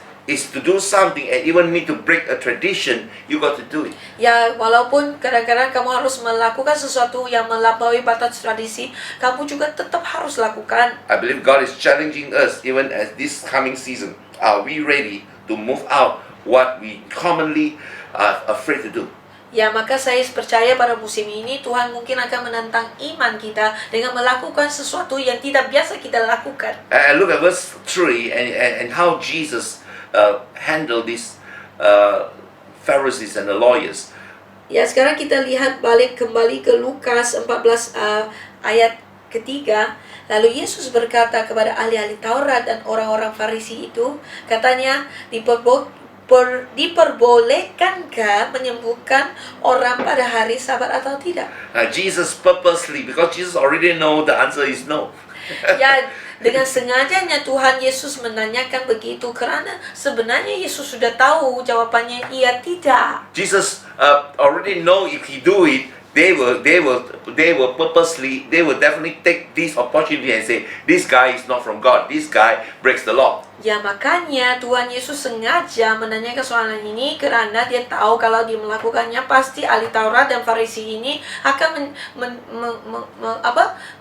to do something and even need to break a tradition, you got to do it. Ya, walaupun kadang-kadang kamu harus melakukan sesuatu yang melampaui batas tradisi, kamu juga tetap harus lakukan. I believe God is challenging us even as this coming season. Are we ready to move out what we commonly are afraid to do? Ya, maka saya percaya pada musim ini Tuhan mungkin akan menantang iman kita dengan melakukan sesuatu yang tidak biasa kita lakukan. And look at verse 3 and how Jesus handled these Pharisees and the lawyers. Ya, sekarang kita lihat kembali ke Lukas 14 ayat ketiga. Lalu Yesus berkata kepada ahli-ahli Taurat dan orang-orang Farisi itu, katanya, diperbolehkankah menyembuhkan orang pada hari Sabat atau tidak? Jesus purposely, because Jesus already know the answer is no. Ya, dengan sengajanya Tuhan Yesus menanyakan begitu karena sebenarnya Yesus sudah tahu jawabannya iya tidak. Jesus already know if He do it, they will definitely take this opportunity and say, this guy is not from God. This guy breaks the law. Ya, makanya Tuhan Yesus sengaja menanyakan soalan ini karena dia tahu kalau dia melakukannya pasti ahli Taurat dan Farisi ini akan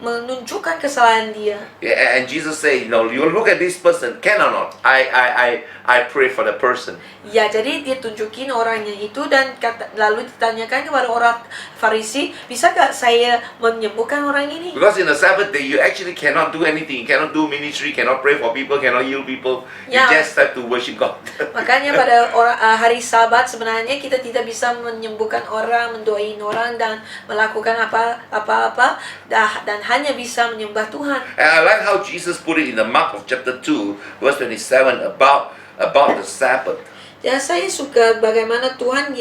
menunjukkan kesalahan dia. Yeah, and Jesus say, you know, you look at this person, can or not? I pray for the person. Ya, jadi dia tunjukin orangnya itu dan lalu ditanyakan kepada orang Farisi, bisakah saya menyembuhkan orang ini? Because in the Sabbath day, you actually cannot do anything. You cannot do ministry, cannot pray for people, cannot heal people. You Yeah. just have to worship God. Makanya pada hari Sabat sebenarnya kita tidak bisa menyembuhkan orang, mendoain orang dan melakukan apa-apa dan hanya bisa menyembah Tuhan. And I like how Jesus put it in the Mark of chapter 2, verse 27 about the Sabbath. Ya, saya suka bagaimana Tuhan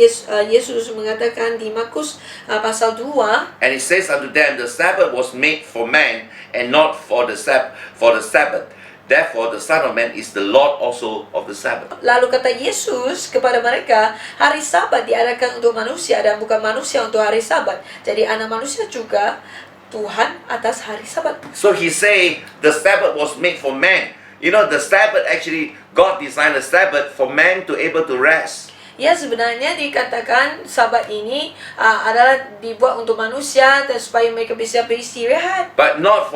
Yesus mengatakan di Markus pasal 2. And it says unto them, the Sabbath was made for man, and not for the Sabbath. Therefore, the Son of Man is the Lord also of the Sabbath. Lalu kata Yesus kepada mereka, hari Sabat diadakan untuk manusia dan bukan manusia untuk hari Sabat. Jadi anak manusia juga Tuhan atas hari Sabat. So he say the Sabbath was made for man. You know, the Sabbath actually, God designed the Sabbath for man to able to rest. Ya, sebenarnya dikatakan Sabat ini adalah dibuat untuk manusia dan supaya mereka bisa beristirahat. But not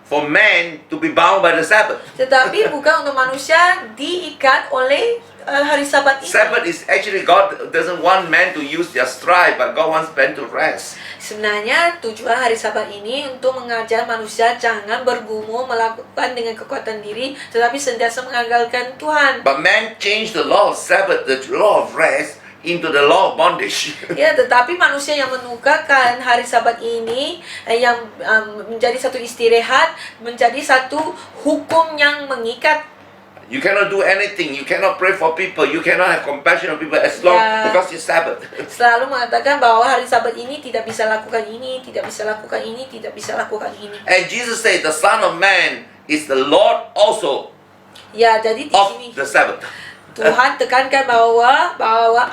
for man to be bound by the Sabbath. Tetapi bukan untuk manusia diikat oleh hari Sabat ini? Sabbath is actually God doesn't want man to use their strength, but God wants man to rest. Sebenarnya tujuan hari Sabat ini untuk mengajar manusia jangan bergumul melakukan dengan kekuatan diri, tetapi sentiasa mengandalkan Tuhan. But man changed the law of Sabbath, the law of rest, into the law of bondage. Ya, tetapi manusia yang menukarkan hari Sabat ini yang menjadi satu istirahat, menjadi satu hukum yang mengikat. You cannot do anything. You cannot pray for people. You cannot have compassion on people as long Yeah. because it's Sabbath. Selalu mengatakan bahwa hari Sabat ini tidak bisa lakukan ini, tidak bisa lakukan ini, tidak bisa lakukan ini. And Jesus said, the Son of Man is the Lord also Ya, jadi di of sini the Sabbath. Tuhan tekankan bahwa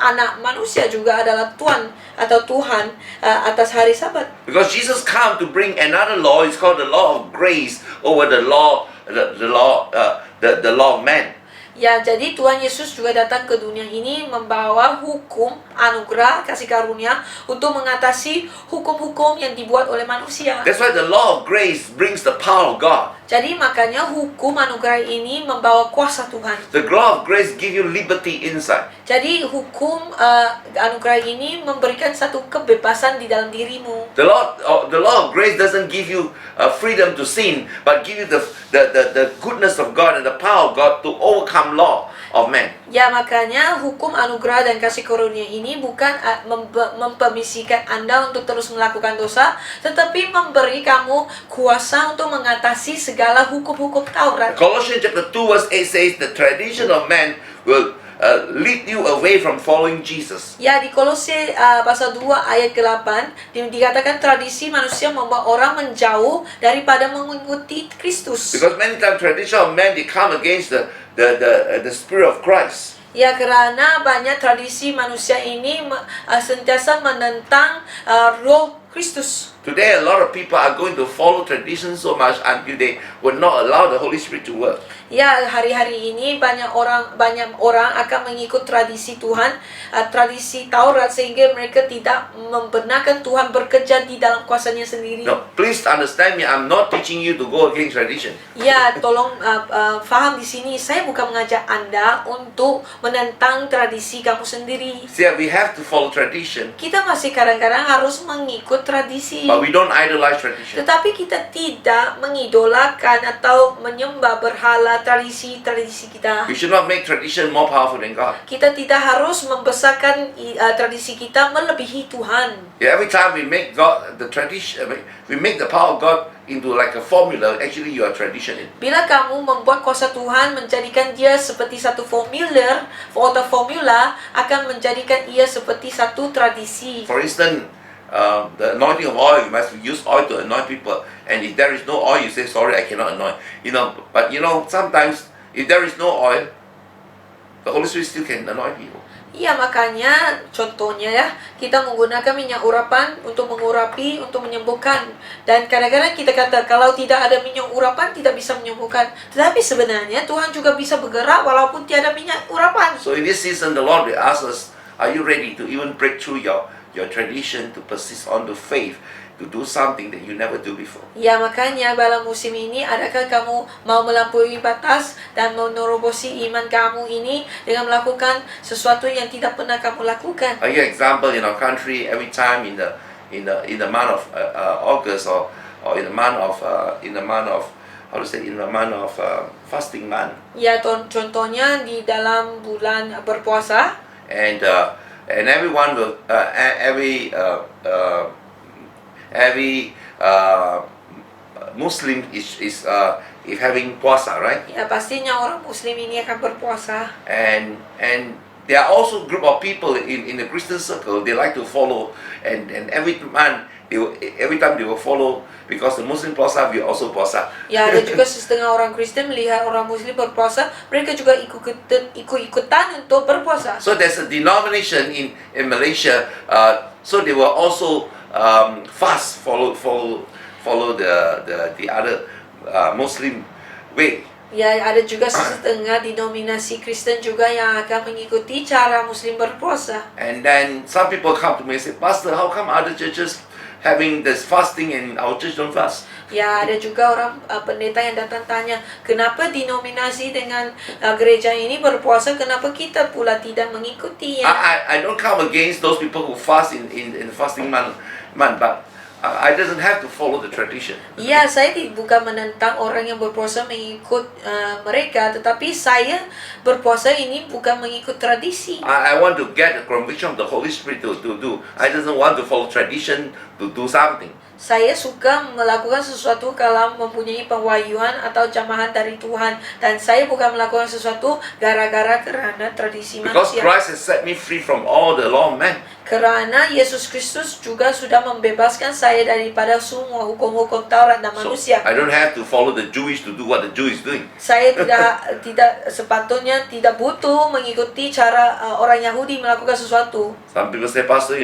anak manusia juga adalah Tuhan atau Tuhan atas hari Sabat. Because Jesus came to bring another law. It's called the law of grace over the law, the law of man. Ya, jadi Tuhan Yesus juga datang ke dunia ini membawa hukum, anugerah, kasih karunia untuk mengatasi hukum-hukum yang dibuat oleh manusia. That's why the law of grace brings the power of God. Jadi makanya hukum anugerah ini membawa kuasa Tuhan. The law of grace gives you liberty inside. Jadi hukum anugerah ini memberikan satu kebebasan di dalam dirimu. The law of grace doesn't give you freedom to sin, but give you the goodness of God and the power of God to overcome law of man. Ya, makanya hukum anugerah dan kasih karunia ini bukan mempermisikan Anda untuk terus melakukan dosa, tetapi memberi kamu kuasa untuk mengatasi segala hukum-hukum Taurat. Colossians chapter 2 verse 8 says the tradition of man will lead you away from following Jesus. Ya, di Kolose pasal 2 ayat ke-8 dikatakan tradisi manusia membawa orang menjauh daripada mengikuti Kristus. Because many times tradition of man they come against the spirit of Christ. Ya, karena banyak tradisi manusia ini sentiasa menentang roh Kristus. Today a lot of people are going to follow tradition so much until they will not allow the Holy Spirit to work. Ya, hari-hari ini banyak orang akan mengikut tradisi Tuhan, tradisi Taurat, sehingga mereka tidak membenarkan Tuhan bekerja di dalam kuasanya sendiri. Now, please understand me. I'm not teaching you to go against tradition. Ya, tolong faham di sini, saya bukan mengajak Anda untuk menentang tradisi kamu sendiri. See, we have to follow tradition, Kita masih kadang-kadang harus mengikut tradisi. but we don't idolize tradition. Tetapi kita tidak mengidolakan atau menyembah berhala tradisi kita. We should not make tradition more powerful than God. Kita tidak harus membesarkan tradisi kita melebihi Tuhan. Yeah, every time we make God the tradition, we make the power of God into like a formula. Actually, you are tradition in. Bila kamu membuat kuasa Tuhan menjadikan dia seperti satu formula akan menjadikan ia seperti satu tradisi. For instance, the anointing of oil, you must use oil to anoint people. And if there is no oil, you say, sorry, I cannot anoint. But sometimes if there is no oil, the Holy Spirit still can anoint people. Iya, makanya contohnya ya, kita menggunakan minyak urapan untuk mengurapi, untuk menyembuhkan. Dan kadang-kadang kita kata kalau tidak ada minyak urapan tidak bisa menyembuhkan. Tetapi sebenarnya Tuhan juga bisa bergerak walaupun tiada minyak urapan. So in this season, the Lord will ask us, are you ready to even break through your tradition, to persist on the faith, to do something that you never do before? Ya, makanya dalam musim ini, adakah kamu mau melampaui batas dan menerobosi iman kamu ini dengan melakukan sesuatu yang tidak pernah kamu lakukan? I give example in our country. Every time in the month of August or in the month of fasting month, Ya, contohnya di dalam bulan berpuasa. and everyone will every Muslim is having puasa, right? Ya, pastinya orang Muslim ini akan berpuasa. And there are also group of people in the Christian circle. They like to follow, and every month every time they will follow, because the Muslim puasa, we also puasa. Ya, ada juga setengah orang Kristen melihat orang Muslim berpuasa, mereka juga ikut-ikutan untuk berpuasa. So there's a denomination in Malaysia. So they will also fast, follow the other Muslim way. Ya, ada juga setengah denominasi Kristen juga yang akan mengikuti cara Muslim berpuasa. And then some people come to me and say, Pastor, how come other churches having this fasting and our church don't fast. Ya, ada juga orang pendeta yang datang tanya, kenapa denominasi dengan gereja ini berpuasa, kenapa kita pula tidak mengikutinya? I don't come against those people who fast in the fasting month, but I doesn't have to follow the tradition. Ya, saya bukan menentang orang yang berpuasa mengikut mereka, tetapi saya berpuasa ini bukan mengikut tradisi. I want to get the conviction of the Holy Spirit to do. I doesn't want to follow tradition to do something. Saya suka melakukan sesuatu kalau mempunyai pewahyuan atau jamahan dari Tuhan, dan saya bukan melakukan sesuatu gara-gara karena tradisi Because manusia. Christ has set me free from all the law of man. Karena Yesus Kristus juga sudah membebaskan saya daripada semua hukum-hukum Taurat dan So manusia. I don't have to follow the Jewish to do what the Jew is doing. Saya tidak sepatutnya tidak butuh mengikuti cara orang Yahudi melakukan sesuatu. Some people say, Pastor,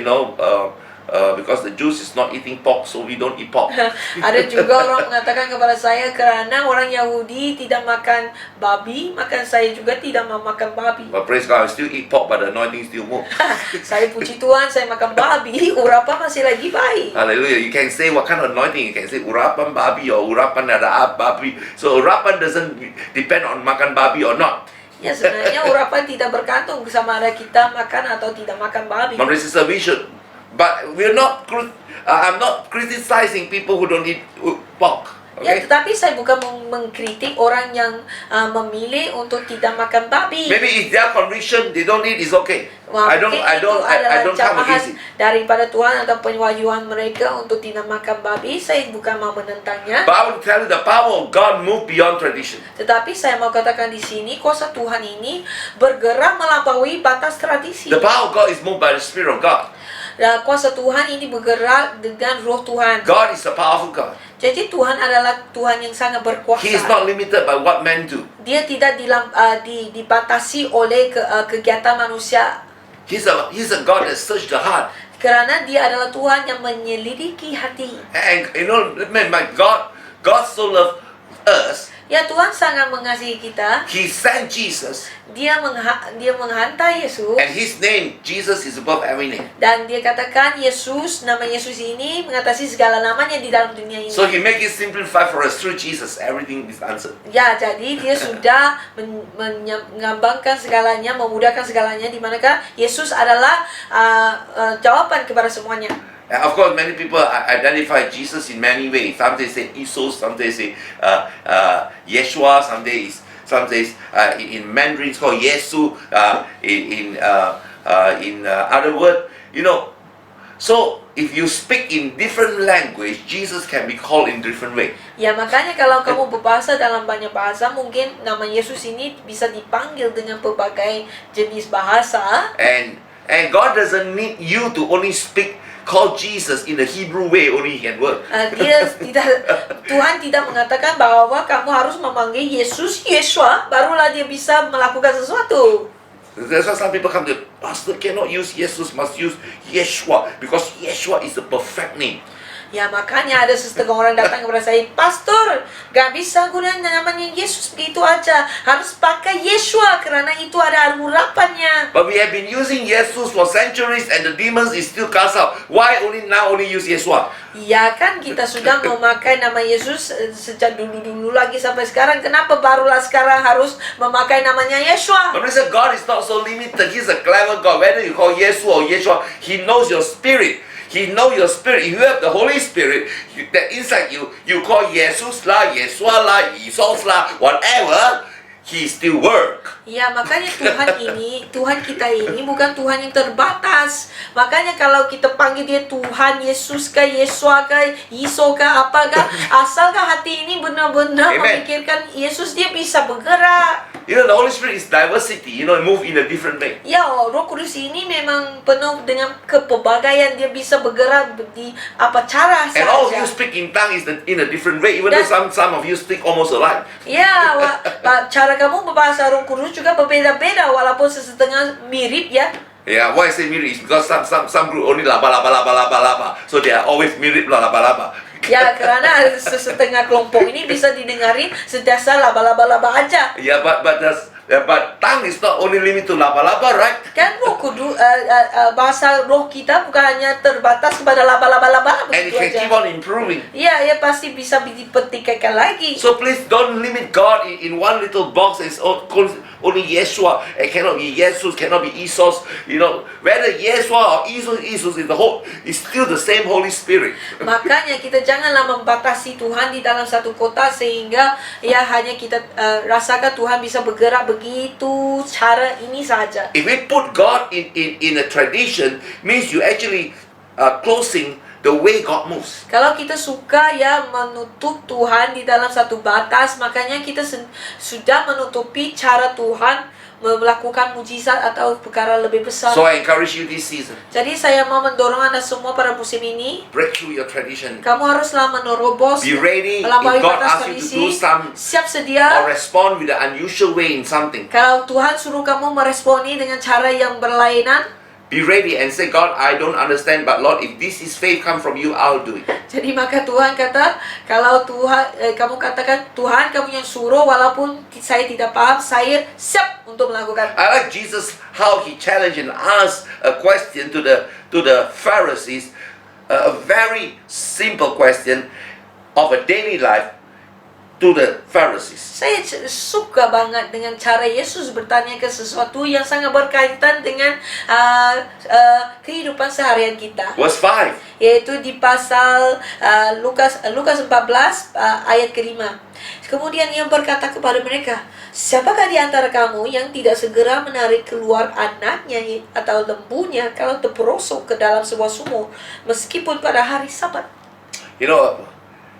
because the Jews is not eating pork, so we don't eat pork. Ada juga orang mengatakan kepada saya, karena orang Yahudi tidak makan babi, maka saya juga tidak mau makan babi. But praise God, I still eat pork, but the anointing still more. Saya puji Tuhan, saya makan babi, urapan masih lagi baik. Hallelujah. You can say what kind of anointing. You can say urapan babi or urapan ada babi. So urapan doesn't depend on makan babi or not. Ya, sebenarnya urapan tidak bergantung sama ada kita makan atau tidak makan babi. My sister, we should. But we're not. I'm not criticizing people who don't eat pork. Ya, Okay. tetapi saya bukan mengkritik orang yang memilih untuk tidak makan babi. Maybe if their conviction they don't eat is okay. Wah, I don't come jamahan against it. daripada Tuhan atau pewahyuan mereka untuk tidak makan babi. Saya bukan mau menentangnya. But I will tell you the power of God move beyond tradition. Tetapi saya mau katakan di sini, kuasa Tuhan ini bergerak melampaui batas tradisi. The power of God is moved by the Spirit of God. Dan kuasa Tuhan ini bergerak dengan roh Tuhan. God is a powerful God. Jadi Tuhan adalah Tuhan yang sangat berkuasa. He is not limited by what men do. Dia tidak dibatasi oleh kegiatan manusia. He's a God that searches the heart. Kerana dia adalah Tuhan yang menyelidiki hati. And my God so loved us. Ya, Tuhan sangat mengasihi kita. He sent Jesus, Dia menghantar Yesus. and His name, Jesus, is above every name. Dan dia katakan Yesus, nama Yesus ini mengatasi segala namanya di dalam dunia ini. So He make it simplify for us through Jesus. Everything is answered. Ya, jadi dia sudah mengambangkan segalanya, memudahkan segalanya, di manakah Yesus adalah jawaban kepada semuanya. And of course, many people identify Jesus in many ways. Some they say Jesus, some they say Yeshua, some days in Mandarin it's called Yesu. In other words, So if you speak in different language, Jesus can be called in different way. Ya, makanya kalau kamu berbahasa dalam banyak bahasa, mungkin nama Yesus ini bisa dipanggil dengan berbagai jenis bahasa. And God doesn't need you to only speak. Call Jesus in the Hebrew way, only He can work. Tuhan tidak mengatakan bahwa kamu harus memanggil Yesus, Yeshua, barulah dia bisa melakukan sesuatu. That's why some people come to, Pastor, cannot use Jesus, must use Yeshua, because Yeshua is the perfect name. Ya, makanya ada setengah orang datang kepada saya, Pastor, gak bisa gunakan namanya Yesus begitu aja, harus pakai Yeshua karena itu ada urapannya. But we have been using Jesus for centuries and the demons is still cast out. Why only use Yeshua? Ya kan, kita sudah memakai nama Yesus sejak dulu lagi sampai sekarang. Kenapa barulah sekarang harus memakai namanya Yeshua? But listen, God is not so limited. He's a clever God. Whether you call Yeshua or Yeshua, He knows your spirit. He knows your spirit. If you have the Holy Spirit that inside you, you call Jesus lah, Yeshua lah, Jesus lah, whatever, He still work. Ya, makanya Tuhan kita ini bukan Tuhan yang terbatas. Makanya kalau kita panggil dia Tuhan, Yesus kah, Yeshua kah, Iso kah, apakah, asalkan hati ini benar-benar Amen. memikirkan Yesus, dia bisa bergerak. The Holy Spirit is diversity. Move in a different way. Ya, Roh Kudus ini memang penuh dengan kepelbagaian. Dia bisa bergerak di apa cara And all of you saja. speak in tongues in a different way. Even though some of you speak almost alike. Ya, cara kamu berbahasa Roh Kudus juga berbeda-beda walaupun setengah mirip ya. Yeah, why I say mirip is because some group only laba. So they are always mirip laba. Ya, karena setengah kelompok ini bisa didengarin sedasar laba-laba aja. Yeah, but But tongue is not only limited to laba-laba, right? Kan Roh Kudus, bahasa roh kita bukan hanya terbatas kepada laba-laba And it begitu can aja. keep on improving. Ya, ya pasti bisa dipertikaikan lagi. So please don't limit God in one little box. It's only Yeshua. It cannot be Jesus, cannot be Isos. You know, whether Yeshua or Isos is is still the same Holy Spirit. Makanya kita janganlah membatasi Tuhan di dalam satu kota sehingga ya hanya kita rasakan Tuhan bisa bergerak begitu cara ini saja. If we put God in a tradition, means you actually closing the way God moves. Kalau kita suka ya menutup Tuhan di dalam satu batas, makanya kita sudah menutupi cara Tuhan melakukan mujizat atau perkara lebih besar. So I encourage you this season, Jadi saya mau mendorong Anda semua pada musim ini, break through your tradition. kamu haruslah menerobos, Be ready if melampaui God batas asks you to tradisi, do some siap or sedia. respond with an unusual way in something. Kalau Tuhan suruh kamu meresponi dengan cara yang berlainan, Be ready and say, God, I don't understand, but Lord, if this is faith come from you, I'll do it. jadi maka Tuhan kata, kalau kamu katakan Tuhan kamu yang suruh, walaupun saya tidak paham, saya siap untuk melakukan. I like Jesus how he challenged and asked a question to the Pharisees, a very simple question of a daily life to the Pharisees. Saya suka banget dengan cara Yesus bertanya ke sesuatu yang sangat berkaitan dengan kehidupan seharian kita. Verse 5. Yaitu di pasal Lukas 14 ayat ke-5. Kemudian ia berkata kepada mereka, siapakah di antara kamu yang tidak segera menarik keluar anaknya atau lembunya kalau terperosok ke dalam sebuah sumur meskipun pada hari Sabat? You know,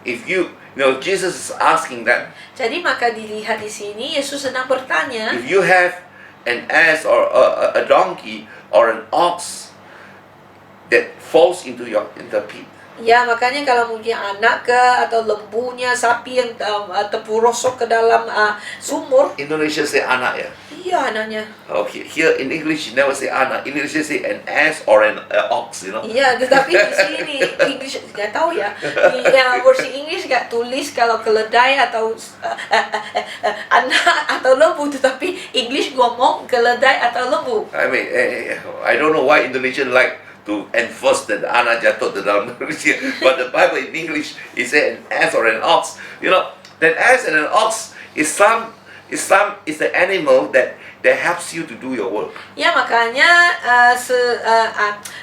if you know, Jesus is asking that Jadi maka dilihat di sini Yesus sedang bertanya, if you have an ass or a donkey or an ox that falls into the pit, ya makanya kalau mungkin anak ke atau lembunya, sapi yang terperosok ke dalam sumur, Indonesia say anak ya. iya anaknya. Okay, here in English you never say anak. In English you say an ass or an ox, you know. Iya, tetapi di sini English nggak tahu ya. Di versi English nggak tulis kalau keledai atau anak atau lembu, tetapi English ngomong keledai atau lembu. I mean, I don't know why Indonesian like to enforce that anak jatuh ke dalam Malaysia, but the Bible in English is an ass or an ox. You know, that ass and an ox is the animal that helps you to do your work. Ya makanya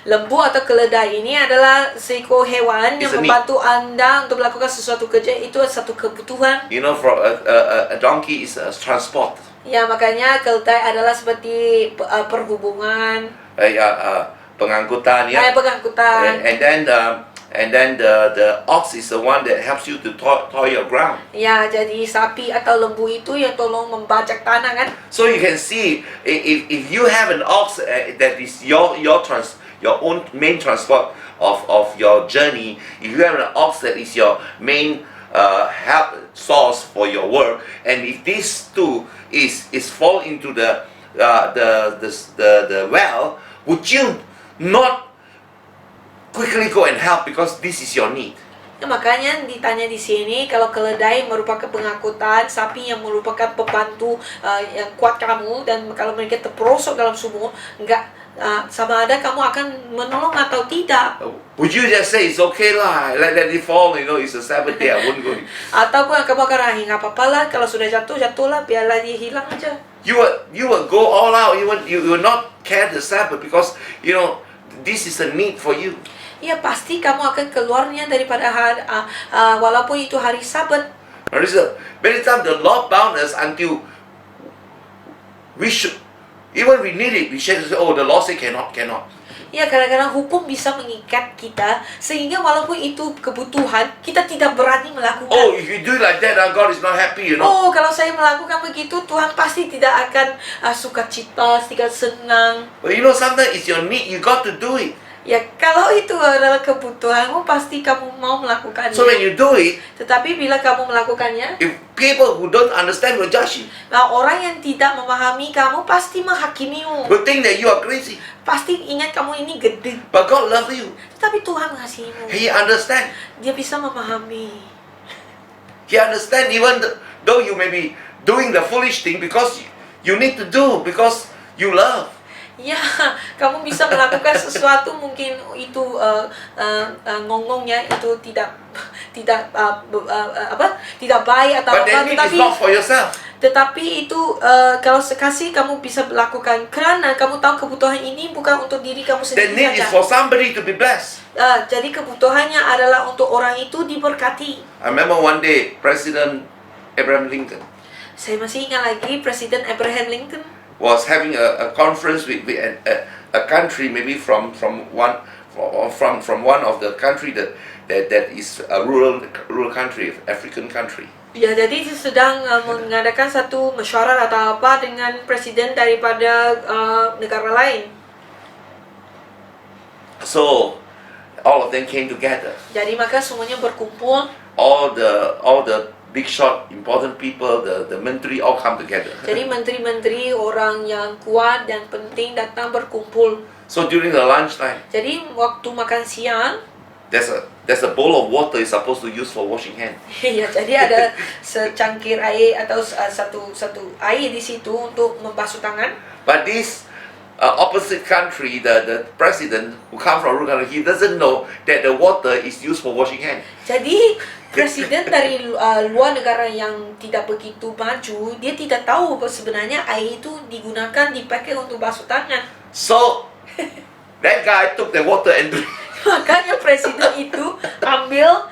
lembu atau keledai ini adalah seekor hewan yang It's a need. membantu Anda untuk melakukan sesuatu kerja. Itu satu kebutuhan. You know, for a donkey is a transport. Ya makanya keledai adalah seperti perhubungan, Pengangkutan, ya. pengangkutan. And then the ox is the one that helps you to toil your ground. Ya, jadi sapi atau lembu itu yang tolong membajak tanah kan. So you can see if you have an ox that is your own main transport of your journey. If you have an ox that is your main help source for your work, and if these two is fall into the well, would you not quickly go and help because this is your need? Ya, makanya ditanya di sini kalau keledai merupakan pengangkutan, sapi yang merupakan pembantu yang kuat kamu, dan kalau mereka terperosok dalam sumur, enggak sama ada kamu akan menolong atau tidak. Would you just say it's okay lah, let it fall, you know, it's a Sabbath day, I won't go. Ataupun kamu akan nggak apa-apa lah, kalau sudah jatuhlah, biarlah dia hilang aja. You will go all out. You will not care the Sabbath because you know this is a need for you. Ya pasti kamu akan keluarnya daripada walaupun itu hari Sabat. Many times the Lord bound us until we should, even we need it, we should say, oh, the Lord say cannot. Ya kadang-kadang hukum bisa mengikat kita sehingga walaupun itu kebutuhan kita tidak berani melakukan. Oh, if you do it like that, God is not happy, you know. Oh, kalau saya melakukan begitu, Tuhan pasti tidak akan sukacita, tidak senang. But you know, sometimes it's your need, you got to do it. Ya, kalau itu adalah kebutuhanmu, pasti kamu mau melakukannya. So when you do it, Tetapi bila kamu melakukannya, if people who don't understand will judge you, nah orang yang tidak memahami kamu pasti menghakimimu. will think that you are crazy. Pasti ingat kamu ini gede. But God loves you. Tetapi Tuhan mengasihimu. He understand. Dia bisa memahami. He understand even though you may be doing the foolish thing because you need to do because you love. Ya, kamu bisa melakukan sesuatu mungkin itu ngomongnya itu tidak tidak baik atau But apa, that need is not for yourself. tetapi itu kalau sekasih kamu bisa lakukan karena kamu tahu kebutuhan ini bukan untuk diri kamu That sendiri need is saja. for somebody to be blessed. Jadi kebutuhannya adalah untuk orang itu diberkati. I remember one day, President Abraham Lincoln Saya masih ingat lagi Presiden Abraham Lincoln was having a conference with a country, maybe from one of the country that is a rural country, African country. Ya, jadi dia sedang mengadakan satu mesyuarat atau apa dengan presiden daripada negara lain. So all of them came together. Jadi maka semuanya berkumpul. All the big shot, important people, the menteri all come together. Jadi menteri-menteri, orang yang kuat dan penting datang berkumpul. So during the lunchtime, Jadi waktu makan siang, there's a bowl of water is supposed to use for washing hand. ya jadi ada secangkir air atau satu air di situ untuk membasuh tangan. But this opposite country, the president who comes from rural country, he doesn't know that the water is used for washing hand. Jadi presiden dari luar negara yang tidak begitu maju, dia tidak tahu bahwa sebenarnya air itu dipakai untuk basuh tangan. So that guy took the water and drank. Makanya presiden itu ambil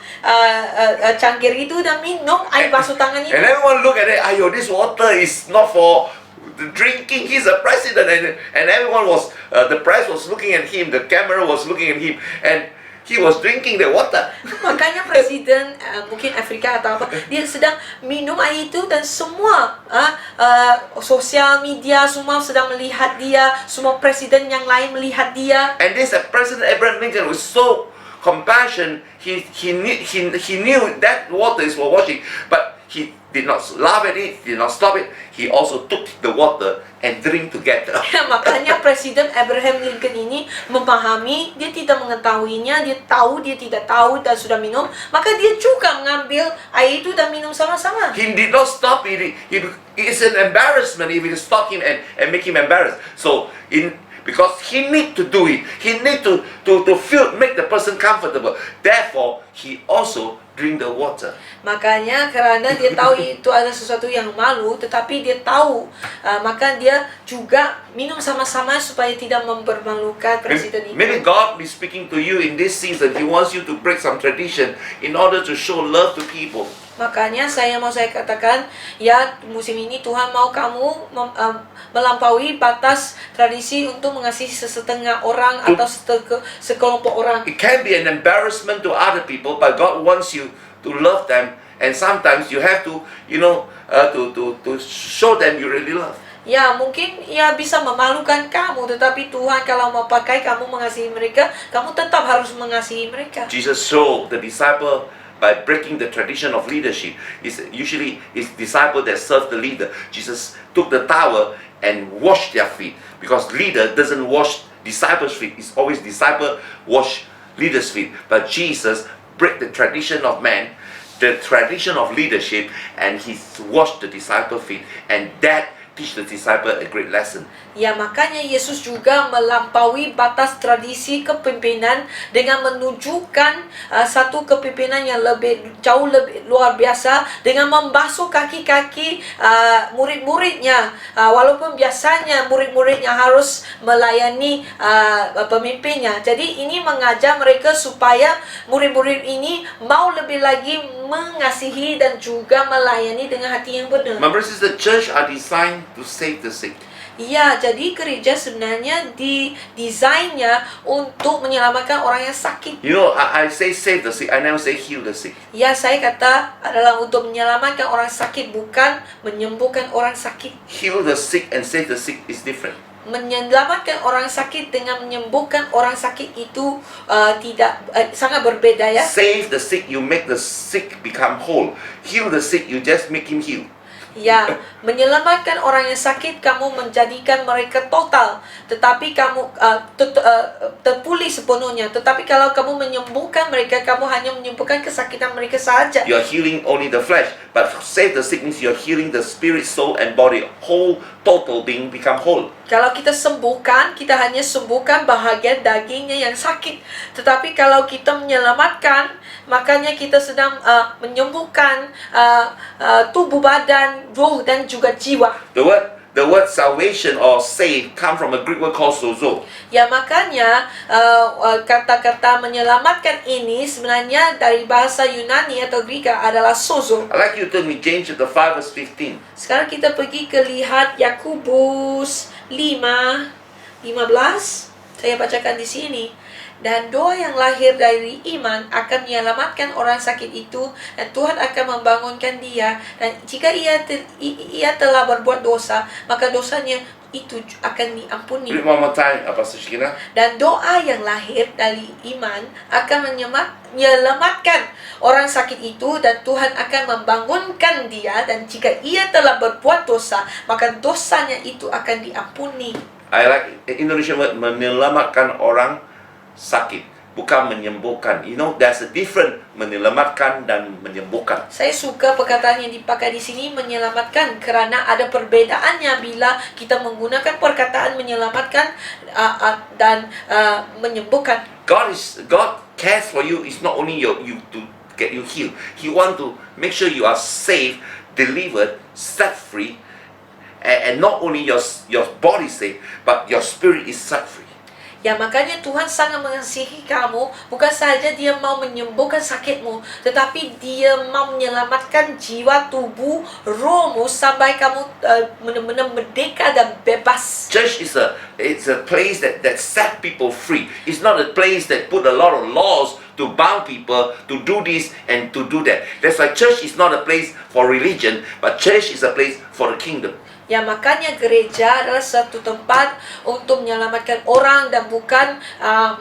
cangkir itu dan minum air basuh tangan itu. And everyone look at it, ayo, this water is not for the drinking. He's a president, and everyone was, the press was looking at him, the camera was looking at him, and he was drinking the water. Makanya presiden mungkin Afrika atau apa, dia sedang minum air itu dan semua sosial media semua sedang melihat dia, semua presiden yang lain melihat dia. And this President Abraham Lincoln was so compassionate. He knew that water is for washing, but he did not laugh at it, did not stop it. He also took the water and drink together. Ya, makanya Presiden Abraham Lincoln ini memahami, dia tidak mengetahuinya, dia tahu, dia tidak tahu dan sudah minum, maka dia juga mengambil air itu dan minum sama-sama. He did not stop it. It's an embarrassment if you stop him and make him embarrassed. So because he need to do it, he need to make the person comfortable. Therefore, he also drink the water. Makanya karena dia tahu itu ada sesuatu yang malu, tetapi dia tahu, maka dia juga minum sama-sama supaya tidak mempermalukan presiden itu. Maybe God be speaking to you in this season. He wants you to break some tradition in order to show love to people. Makanya saya katakan, ya musim ini Tuhan mau kamu melampaui batas tradisi untuk mengasihi sesetengah orang atau sekelompok orang. It can be an embarrassment to other people, but God wants you to love them, and sometimes you have to, to show them you really love. Ya mungkin ya bisa memalukan kamu, tetapi Tuhan kalau mau pakai kamu mengasihi mereka, kamu tetap harus mengasihi mereka. Jesus showed the disciple by breaking the tradition of leadership. It's usually his disciple that serve the leader. Jesus took the towel and washed their feet, because leader doesn't wash disciples' feet. It's always disciple wash leaders' feet. But Jesus break the tradition of man, the tradition of leadership, and he washed the disciple feet, and that teach the disciple a great lesson. Ya makanya Yesus juga melampaui batas tradisi kepemimpinan dengan menunjukkan satu kepemimpinan yang jauh lebih luar biasa dengan membasuh kaki-kaki murid-muridnya, walaupun biasanya murid-muridnya harus melayani pemimpinnya. Jadi ini mengajar mereka supaya murid-murid ini mau lebih lagi mengasihi dan juga melayani dengan hati yang benar. My brothers and sisters, the church are designed to save the sick. Iya, jadi gereja sebenarnya didesainnya untuk menyelamatkan orang yang sakit. You know, I say save the sick, I never say heal the sick. Ya, saya kata adalah untuk menyelamatkan orang sakit, bukan menyembuhkan orang sakit. Heal the sick and save the sick is different. Menyelamatkan orang sakit dengan menyembuhkan orang sakit itu sangat berbeda ya. Save the sick, you make the sick become whole. Heal the sick, you just make him heal. Ya, menyelamatkan orang yang sakit, kamu menjadikan mereka total, tetapi kamu terpulih sepenuhnya. Tetapi kalau kamu menyembuhkan mereka, kamu hanya menyembuhkan kesakitan mereka saja. You're healing only the flesh, but save the sickness, you're healing the spirit, soul, and body. Whole, total being become whole. Kalau kita sembuhkan, kita hanya sembuhkan bahagian dagingnya yang sakit. Tetapi kalau kita menyelamatkan, makanya kita sedang menyembuhkan tubuh badan, roh dan juga jiwa. The word salvation or save come from a Greek word called sozo. Ya, makanya kata-kata menyelamatkan ini sebenarnya dari bahasa Yunani atau Greka adalah sozo. I'd like you to turn with James chapter 5 verse 15. Sekarang kita pergi ke lihat Yakobus 5:15. Saya bacakan di sini. Dan doa yang lahir dari iman akan menyelamatkan orang sakit itu, dan Tuhan akan membangunkan dia. Dan jika ia telah berbuat dosa, maka dosanya itu akan diampuni. Read one more time, Pastor Shikina. Dan doa yang lahir dari iman akan menyelamatkan orang sakit itu, dan Tuhan akan membangunkan dia. Dan jika ia telah berbuat dosa, maka dosanya itu akan diampuni. I like Indonesian word menyelamatkan orang sakit, bukan menyembuhkan. You know, there's a difference menyelamatkan dan menyembuhkan. Saya suka perkataan yang dipakai di sini, menyelamatkan, kerana ada perbedaannya bila kita menggunakan perkataan menyelamatkan dan menyembuhkan. God cares for you. It's not only you to get you healed. He want to make sure you are safe, delivered, set free, and not only your body safe, but your spirit is set free. Ya, makanya Tuhan sangat mengasihi kamu. Bukan saja Dia mau menyembuhkan sakitmu, tetapi Dia mau menyelamatkan jiwa, tubuh, rohmu sampai kamu benar-benar merdeka dan bebas. Church is a place that set people free. It's not a place that put a lot of laws to bound people to do this and to do that. That's why church is not a place for religion, but church is a place for the kingdom. Ya, makanya gereja adalah satu tempat untuk menyelamatkan orang dan bukan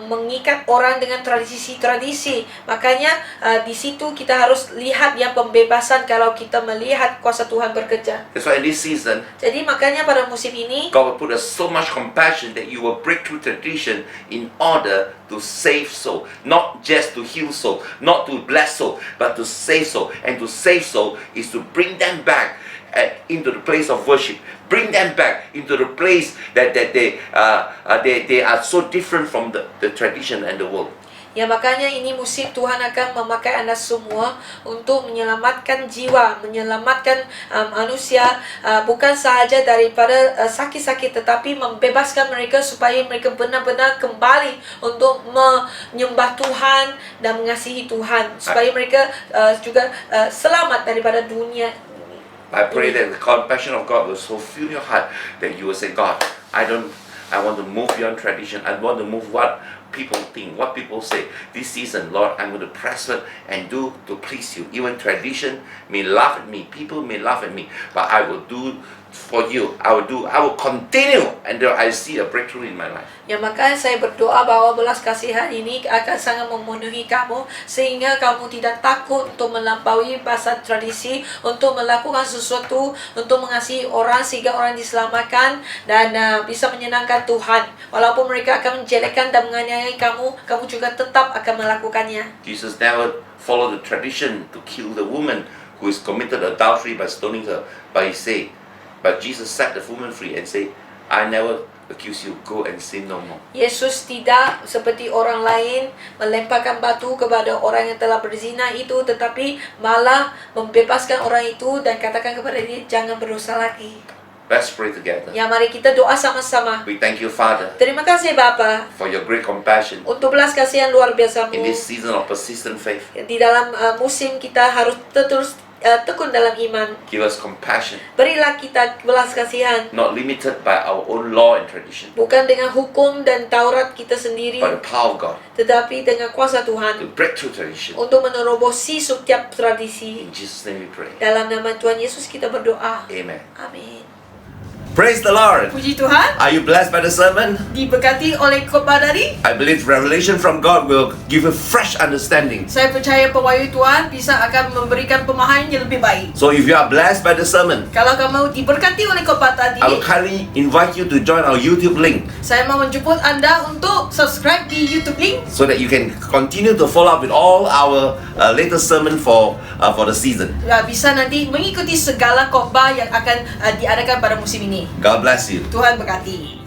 mengikat orang dengan tradisi-tradisi. Makanya di situ kita harus lihat ya pembebasan kalau kita melihat kuasa Tuhan bekerja. That's why in this season, Jadi makanya pada musim ini God will put so much compassion that you will break through tradition in order to save soul. Not just to heal soul, not to bless soul, but to save soul. And to save soul is to bring them back into the place of worship. Bring them back into the place that they are so different from the tradition and the world. Ya, makanya ini musim Tuhan akan memakai Anda semua untuk menyelamatkan jiwa, menyelamatkan manusia, bukan sahaja daripada sakit-sakit, tetapi membebaskan mereka supaya mereka benar-benar kembali untuk menyembah Tuhan dan mengasihi Tuhan, supaya mereka juga selamat daripada dunia. I pray that the compassion of God will so fill your heart that you will say, God, I want to move beyond tradition. I want to move what people think, what people say. This season, Lord, I'm going to press it and do to please you. Even tradition may laugh at me, people may laugh at me, but I will do for you. I will continue until I see a breakthrough in my life. Ya, makanya saya berdoa bahwa belas kasihan ini akan sangat memenuhi kamu, sehingga kamu tidak takut untuk melampaui bahasa tradisi, untuk melakukan sesuatu untuk mengasihi orang sehingga orang diselamatkan dan bisa menyenangkan Tuhan. Walaupun mereka akan menjelekkan dan menganiaya kamu, kamu juga tetap akan melakukannya. Jesus never followed the tradition to kill the woman who is committed adultery by stoning her, but Jesus set the woman free and said, I never accuse you, go and sin no more. Yesus tidak seperti orang lain melemparkan batu kepada orang yang telah berzina itu, tetapi malah membebaskan orang itu dan katakan kepada dia, jangan berdosa lagi. Let's pray together. Ya, mari kita doa sama-sama. We thank you, Father, Terima kasih Bapa for your great compassion untuk belas kasihan luar biasa-Mu. in this season of persistent faith. Di dalam musim kita harus terus tekun dalam iman. Give us compassion, Berilah kita belas kasihan, not limited by our own law and tradition, bukan dengan hukum dan Taurat kita sendiri, by the power of God tetapi dengan kuasa to Tuhan break through tradition. untuk menerobosi setiap tradisi. In Jesus' name we pray. Dalam nama Tuhan Yesus kita berdoa. Amen. Amin. Praise the Lord. Puji Tuhan, Are you blessed by the sermon? diberkati oleh khotbah tadi. I believe revelation from God will give you fresh understanding. Saya percaya pewahyu Tuhan bisa akan memberikan pemahaman yang lebih baik. So if you are blessed by the sermon, Kalau kamu diberkati oleh khotbah tadi, I will kindly invite you to join our YouTube link saya mau menjemput Anda untuk subscribe di YouTube link so that you can continue to follow up with all our latest sermon for the season. bisa nanti mengikuti segala khotbah yang akan diadakan pada musim ini. God bless you. Tuhan berkati.